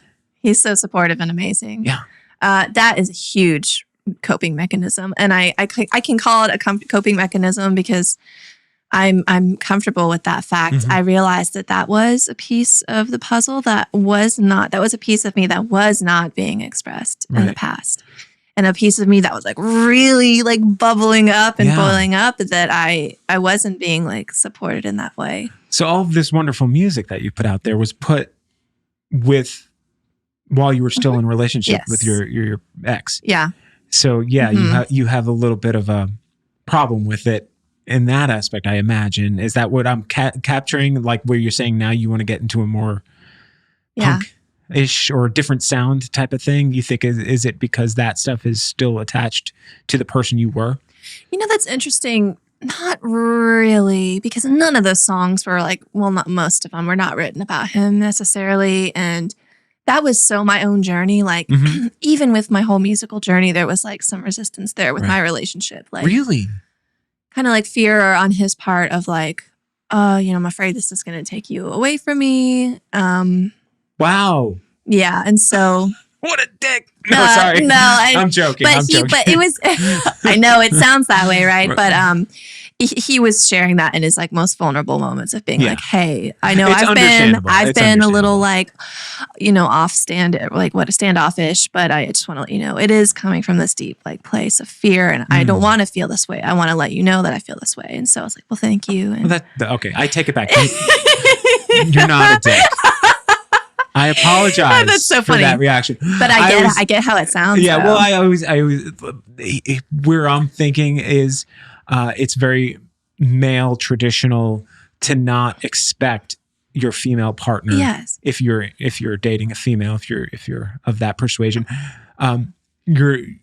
He's so supportive and amazing. Yeah. That is a huge coping mechanism. And I can call it a coping mechanism because I'm comfortable with that fact. I realized that was a piece of the puzzle that was a piece of me that was not being expressed in the past. And a piece of me that was like really like bubbling up and boiling up that I wasn't being like supported in that way. So all of this wonderful music that you put out there was put while you were still in a relationship with your ex. Yeah. So you have a little bit of a problem with it in that aspect, I imagine. Is that what I'm capturing? Like where you're saying now you want to get into a more punk-ish or different sound type of thing? You think is it because that stuff is still attached to the person you were? You know, that's interesting. Not really, because none of those songs were like, well, not most of them were not written about him necessarily. And that was so my own journey. Like even with my whole musical journey, there was like some resistance there with my relationship. Like really? Kind of like fear on his part of like, you know, I'm afraid this is going to take you away from me. Wow. Yeah. And so. What a dick. No, sorry. No, I'm joking. But it was, I know it sounds that way, right? But he was sharing that in his like most vulnerable moments of being like, hey, I know I've been a little like, you know, standoffish, but I just want to let you know, it is coming from this deep like place of fear. And I don't want to feel this way. I want to let you know that I feel this way. And so I was like, well, thank you. And okay. I take it back. You're not a dick. I apologize That's so funny. for that reaction. But I get how it sounds. Yeah, though. well, I always where I'm thinking is it's very male traditional to not expect your female partner. Yes. If you're dating a female, if you're of that persuasion, you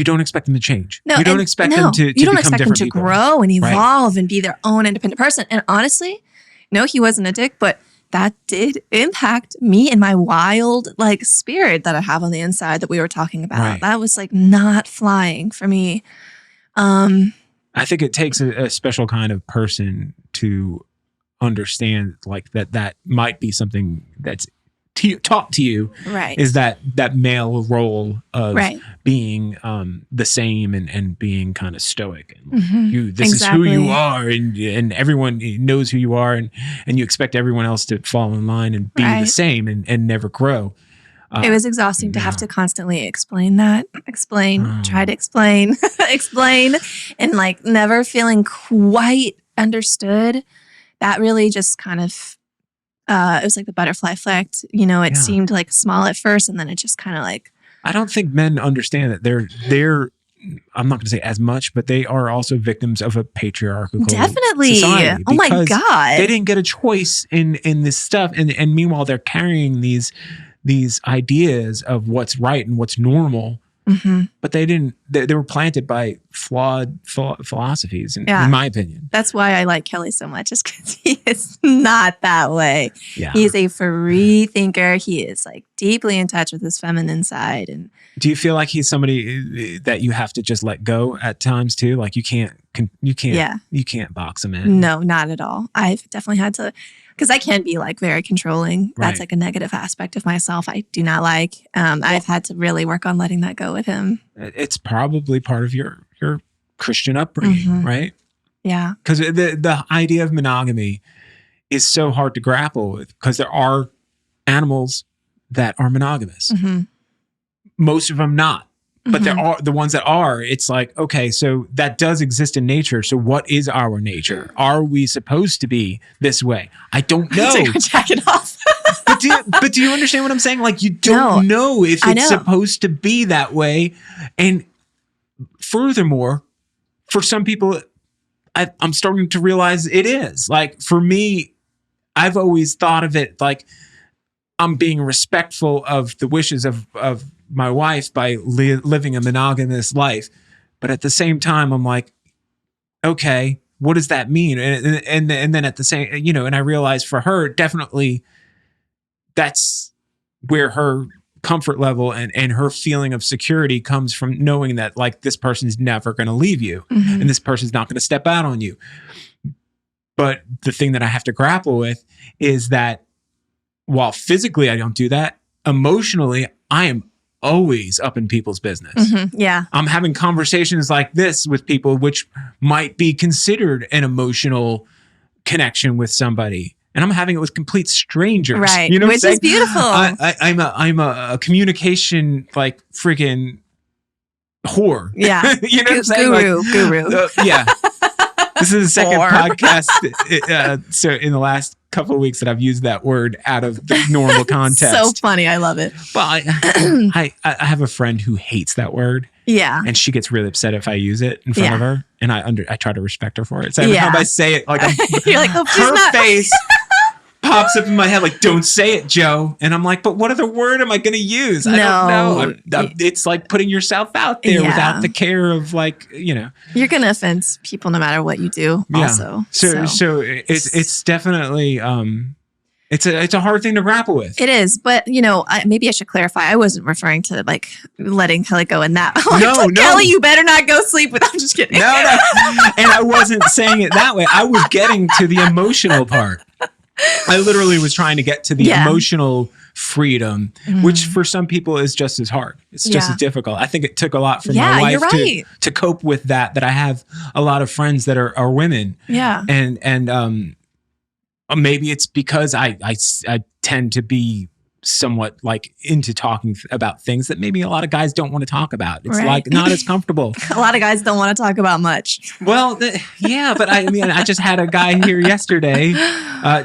don't expect them to change. No, you don't expect them to you don't become expect them different to people. grow and evolve and be their own independent person. And honestly, no, he wasn't a dick, but that did impact me and my wild like spirit that I have on the inside that we were talking about. Right. That was like not flying for me. I think it takes a special kind of person to understand like that might be something that's taught to you. Right. Is that male role of being the same and being kind of stoic and this is who you are and everyone knows who you are and you expect everyone else to fall in line and be the same and never grow. It was exhausting to have to constantly explain, try to explain, and like never feeling quite understood. That really just kind of, it was like the butterfly effect. You know, it seemed like small at first and then it just kind of like. I don't think men understand that they're I'm not going to say as much, but they are also victims of a patriarchal society. Oh my God. They didn't get a choice in this stuff. And meanwhile, they're carrying these ideas of what's right and what's normal, but they were planted by flawed philosophies, in my opinion. That's why I like Kelly so much, is because he is not that way. Yeah. He's a free thinker. He is like deeply in touch with his feminine side. And do you feel like he's somebody that you have to just let go at times too? Like you can't box him in. No, not at all. I've definitely had to, because I can be like very controlling. That's like a negative aspect of myself I do not like. I've had to really work on letting that go with him. It's probably part of your Christian upbringing, right? Yeah. Because the idea of monogamy is so hard to grapple with because there are animals that are monogamous. Most of them not. But there are the ones that are, it's like, okay, so that does exist in nature. So what is our nature? Are we supposed to be this way? I don't know. Take our jacket off. but do you understand what I'm saying? Like you don't know if it's supposed to be that way. And furthermore, for some people, I'm starting to realize it is. Like for me, I've always thought of it like I'm being respectful of the wishes of my wife by living a monogamous life. But at the same time, I'm like, okay, what does that mean? And then at the same, and I realized for her, definitely that's where her comfort level and her feeling of security comes from, knowing that like this person's never going to leave you and this person's not going to step out on you. But the thing that I have to grapple with is that while physically I don't do that, emotionally, I am always up in people's business. Yeah. I'm having conversations like this with people, which might be considered an emotional connection with somebody. And I'm having it with complete strangers. Right. You know Which is beautiful. I'm a communication like freaking whore. Yeah. You know what I'm saying? Guru. Yeah. This is the second podcast so in the last couple of weeks that I've used that word out of the normal context. So funny. I love it. But I have a friend who hates that word. Yeah. And she gets really upset if I use it in front of her. and I try to respect her for it. So every time I say it, like you're like, oh, her face pops up in my head like, don't say it, Joe. And I'm like, but what other word am I going to use? I don't know. It's like putting yourself out there without the care of like, you're going to offend people no matter what you do also. So it's definitely, it's a hard thing to grapple with. It is. But, maybe I should clarify. I wasn't referring to like letting Kelly go in that. No. Kelly, you better not go sleep with. I'm just kidding. No. And I wasn't saying it that way. I was getting to the emotional part. I literally was trying to get to the emotional freedom, which for some people is just as hard. It's just as difficult. I think it took a lot for my wife to cope with that I have a lot of friends that are women. Yeah. And maybe it's because I tend to be somewhat like into talking about things that maybe a lot of guys don't want to talk about. It's like not as comfortable. A lot of guys don't want to talk about much. Well, but I just had a guy here yesterday,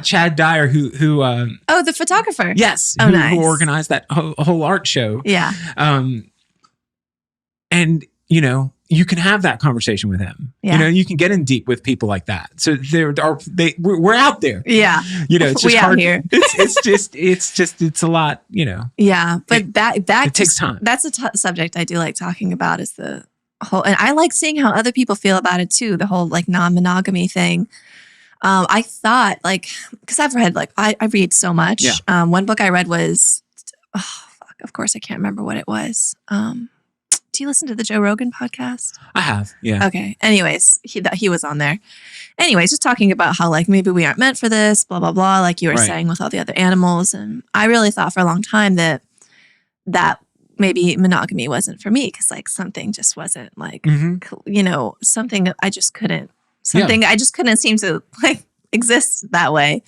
Chad Dyer, who the photographer. Yes. Nice. Who organized that whole art show. Yeah. And you can have that conversation with him. Yeah. You can get in deep with people like that. So we're out there. Yeah. It's just hard out here. It's a lot, Yeah. But that it takes time. That's a subject I do like talking about is the whole, and I like seeing how other people feel about it too. The whole like non-monogamy thing. I thought because I've read I read so much. Yeah. One book I read was, of course I can't remember what it was. Do you listen to the Joe Rogan podcast? I have, yeah. Okay. Anyways, he was on there. Anyways, just talking about how maybe we aren't meant for this, blah, blah, blah, like you were saying with all the other animals. And I really thought for a long time that maybe monogamy wasn't for me because something just wasn't something I just couldn't, I just couldn't seem to exist that way.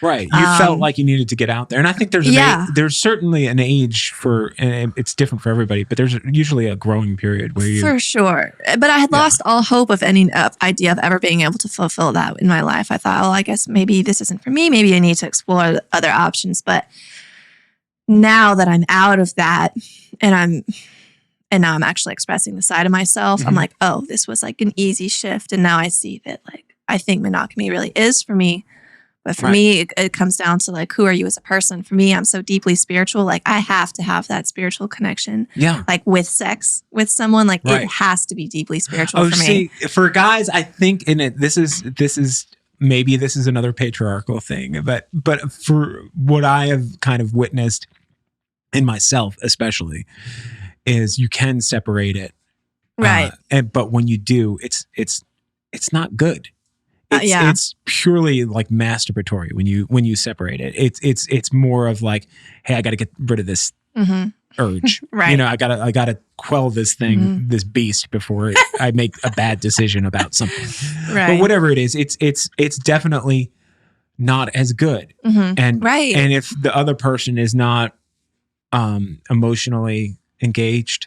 Right. You felt like you needed to get out there. And I think there's certainly an age and it's different for everybody, but there's usually a growing period where For sure. But I had lost all hope of any idea of ever being able to fulfill that in my life. I thought, I guess maybe this isn't for me. Maybe I need to explore other options. But now that I'm out of that and now I'm actually expressing the side of myself, I'm like, oh, this was an easy shift. And now I see that I think monogamy really is for me. But for me, it comes down to who are you as a person? For me, I'm so deeply spiritual. I have to have that spiritual connection. Yeah. With sex with someone, it has to be deeply spiritual for me. For guys, I think this is maybe this is another patriarchal thing, but for what I have kind of witnessed in myself, especially, is you can separate it. Right. But when you do, it's not good. It's purely masturbatory when you separate it. It's more of hey, I got to get rid of this urge. Right. I gotta quell this thing, this beast before I make a bad decision about something. Right. But whatever it is, it's definitely not as good. And and if the other person is not emotionally engaged.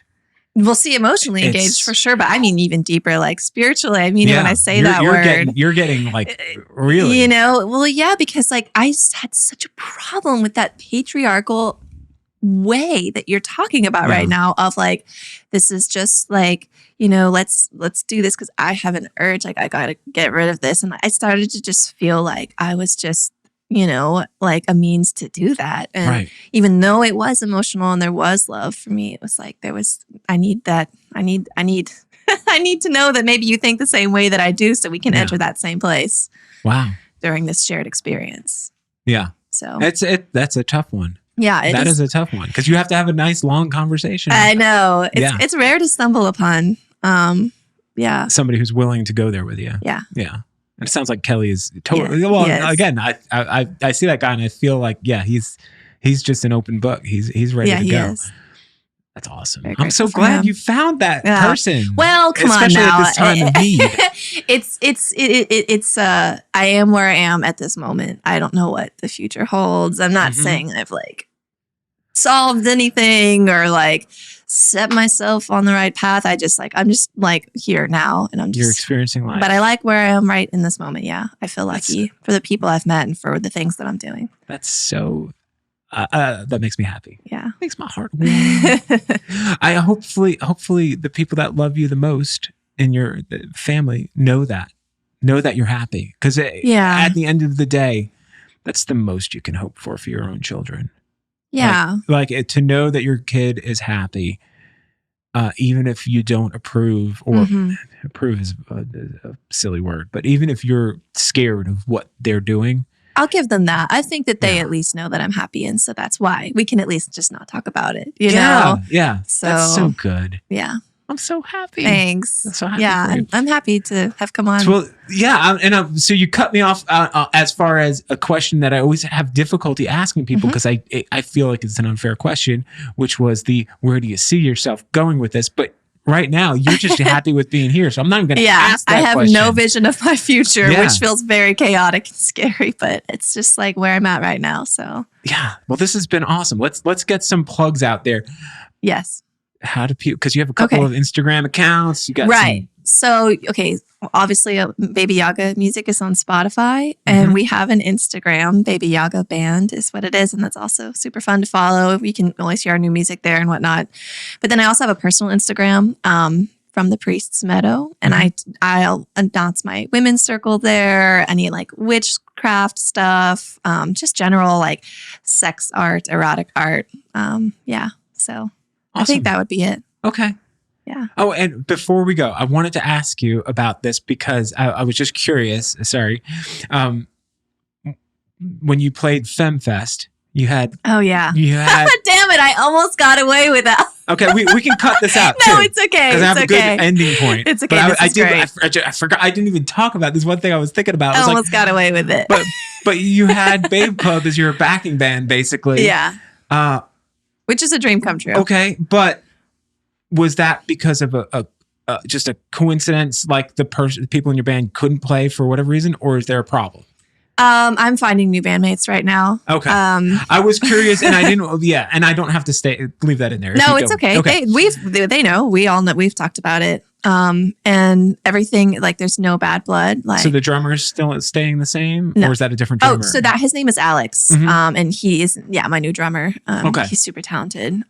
We'll see emotionally engaged for sure, but I mean even deeper, spiritually. I mean, when I say that word, you're getting really, well, yeah, because I had such a problem with that patriarchal way that you're talking about right now of this is just let's do this because I have an urge, I gotta get rid of this. And I started to just feel like I was just a means to do that. And even though it was emotional and there was love for me, it was I need that. I need I need to know that maybe you think the same way that I do so we can enter that same place. Wow. During this shared experience. Yeah. So that's a tough one. Yeah. That is a tough one because you have to have a nice long conversation. I know. It's rare to stumble upon. Somebody who's willing to go there with you. Yeah. Yeah. And it sounds like Kelly is totally. Well, again, I see that guy and I feel he's just an open book. He's ready to go. Yeah, he is. That's awesome. I'm so glad you found that person. Well, come on now. Especially at this time of need. It's I am where I am at this moment. I don't know what the future holds. I'm not saying I've solved anything or set myself on the right path. I'm just here now and you're experiencing life. But I like where I am right in this moment. Yeah. I feel lucky for the people I've met and for the things that I'm doing. That's so that makes me happy. Yeah. Makes my heart warm. I hopefully the people that love you the most and your family know that you're happy. Because at the end of the day, that's the most you can hope for your own children. Yeah. Like to know that your kid is happy, even if you don't approve, or approve is a silly word, but even if you're scared of what they're doing. I'll give them that. I think that they at least know that I'm happy. And so that's why we can at least just not talk about it, you know? Yeah. So, that's so good. Yeah. I'm so happy. Thanks. I'm so happy. Yeah, I'm happy to have come on. Well, yeah, so you cut me off as far as a question that I always have difficulty asking people, because I feel like it's an unfair question, which was where do you see yourself going with this? But right now, you're just happy with being here, so I'm not going to ask that question. I have no vision of my future, which feels very chaotic and scary, but it's just like where I'm at right now. So yeah, well, this has been awesome. Let's get some plugs out there. Yes. How do people, because you have a couple of Instagram accounts, you got So obviously Baby Yaga music is on Spotify, and we have an Instagram. Baby Yaga Band is what it is, and that's also super fun to follow. You can always hear our new music there and whatnot. But then I also have a personal Instagram from the Priest's Meadow, and I'll announce my women's circle there, any like witchcraft stuff, just general like sex art, erotic art. So I think that would be it. Okay. Yeah. Oh, and before we go, I wanted to ask you about this because I was just curious. Sorry. When you played FemFest, you had... Oh, yeah. You had... Damn it, I almost got away with that. Okay, we can cut this out, too. No, it's okay. Because I have a good ending point. It's okay, I forgot. I didn't even talk about this one thing I was thinking about. I almost got away with it. But you had Babe Club as your backing band, basically. Yeah. Which is a dream come true. Okay, but was that because of just a coincidence, like the people in your band couldn't play for whatever reason, or is there a problem? I'm finding new bandmates right now. Okay. I was curious, and I didn't. Yeah, and I don't have to leave that in there. No, it's okay. They know. We all know. We've talked about it. And everything, like there's no bad blood. Like, so the drummer is still staying the same, or is that a different drummer? Oh, so his name is Alex. And he is my new drummer. He's super talented.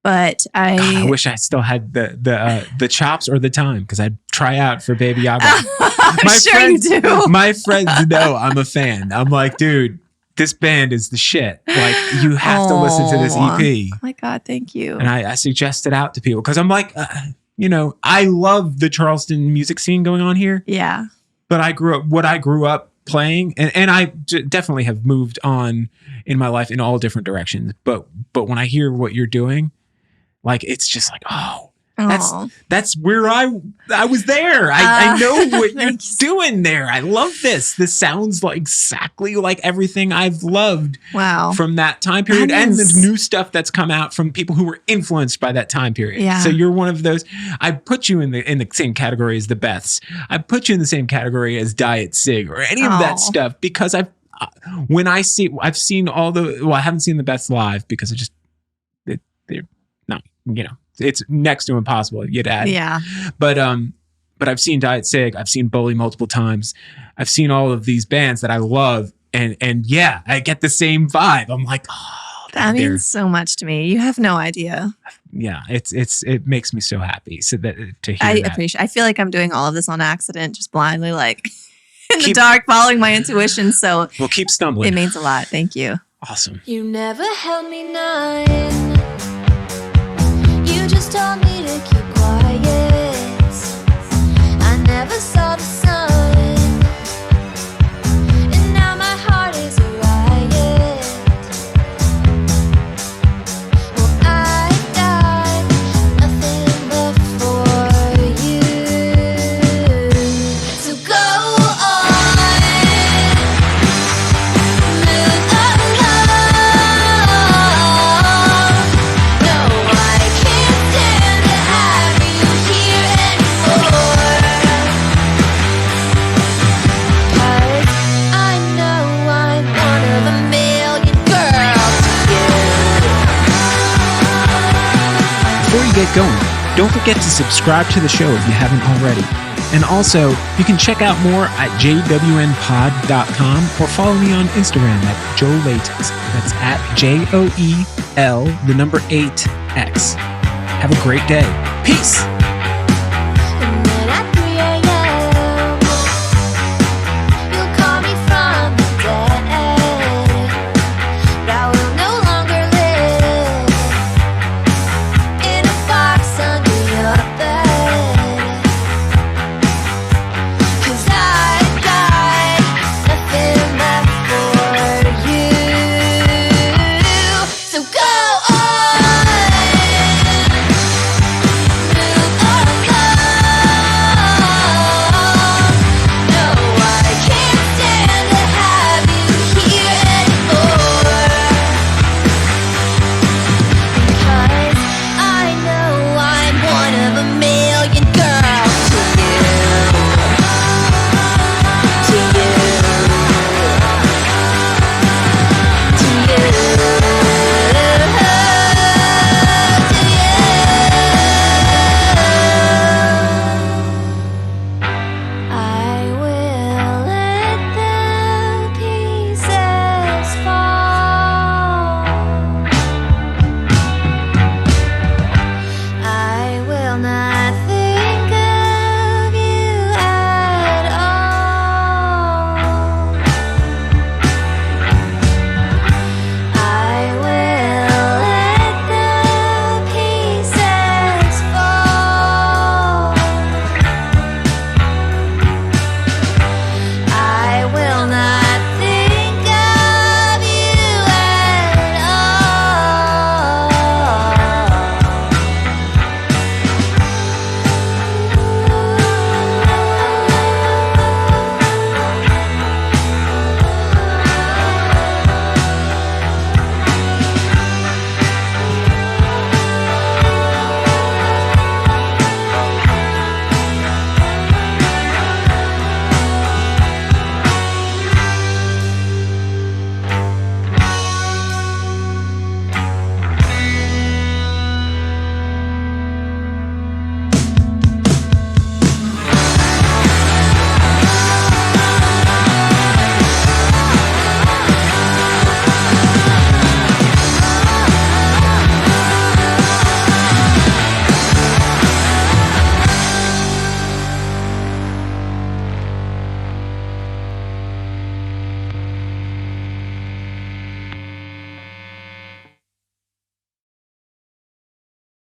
But I wish I still had the chops or the time, because I'd try out for Baby Yaga. You do. My friends know I'm a fan. I'm like, dude, this band is the shit. Like, you have to listen to this EP. Oh my God, thank you. And I suggest it out to people because I'm like, I love the Charleston music scene going on here. Yeah. But I grew up playing, and I definitely have moved on in my life in all different directions. But when I hear what you're doing, like, it's just like, that's where I was there. I know what you're doing there. I love this. This sounds like exactly like everything I've loved from that time period, and the new stuff that's come out from people who were influenced by that time period. Yeah. So you're one of those. I put you in the same category as the Beths. I put you in the same category as Diet Sig or any of that stuff, because I've seen all I haven't seen the Beths live because they're not, it's next to impossible. You'd add. Yeah. But I've seen Diet Sig. I've seen Bully multiple times. I've seen all of these bands that I love, and yeah, I get the same vibe. I'm like, that means so much to me. You have no idea. Yeah, it makes me so happy. So that to hear I appreciate. I feel like I'm doing all of this on accident, just blindly, like in the dark, following my intuition. So we'll keep stumbling. It means a lot. Thank you. Awesome. You never held me 9. You just told me to keep quiet. I never saw the sun, and now my heart is a riot. Well, I died, nothing but for you. So go on, move along. No, I can't stand to have you here anymore. 'Cause I know I'm one of a million girls to you. Before you get going, don't forget to subscribe to the show if you haven't already. And also, you can check out more at jwnpod.com or follow me on Instagram at Joel Latex. That's at JOEL, the number 8X. Have a great day. Peace.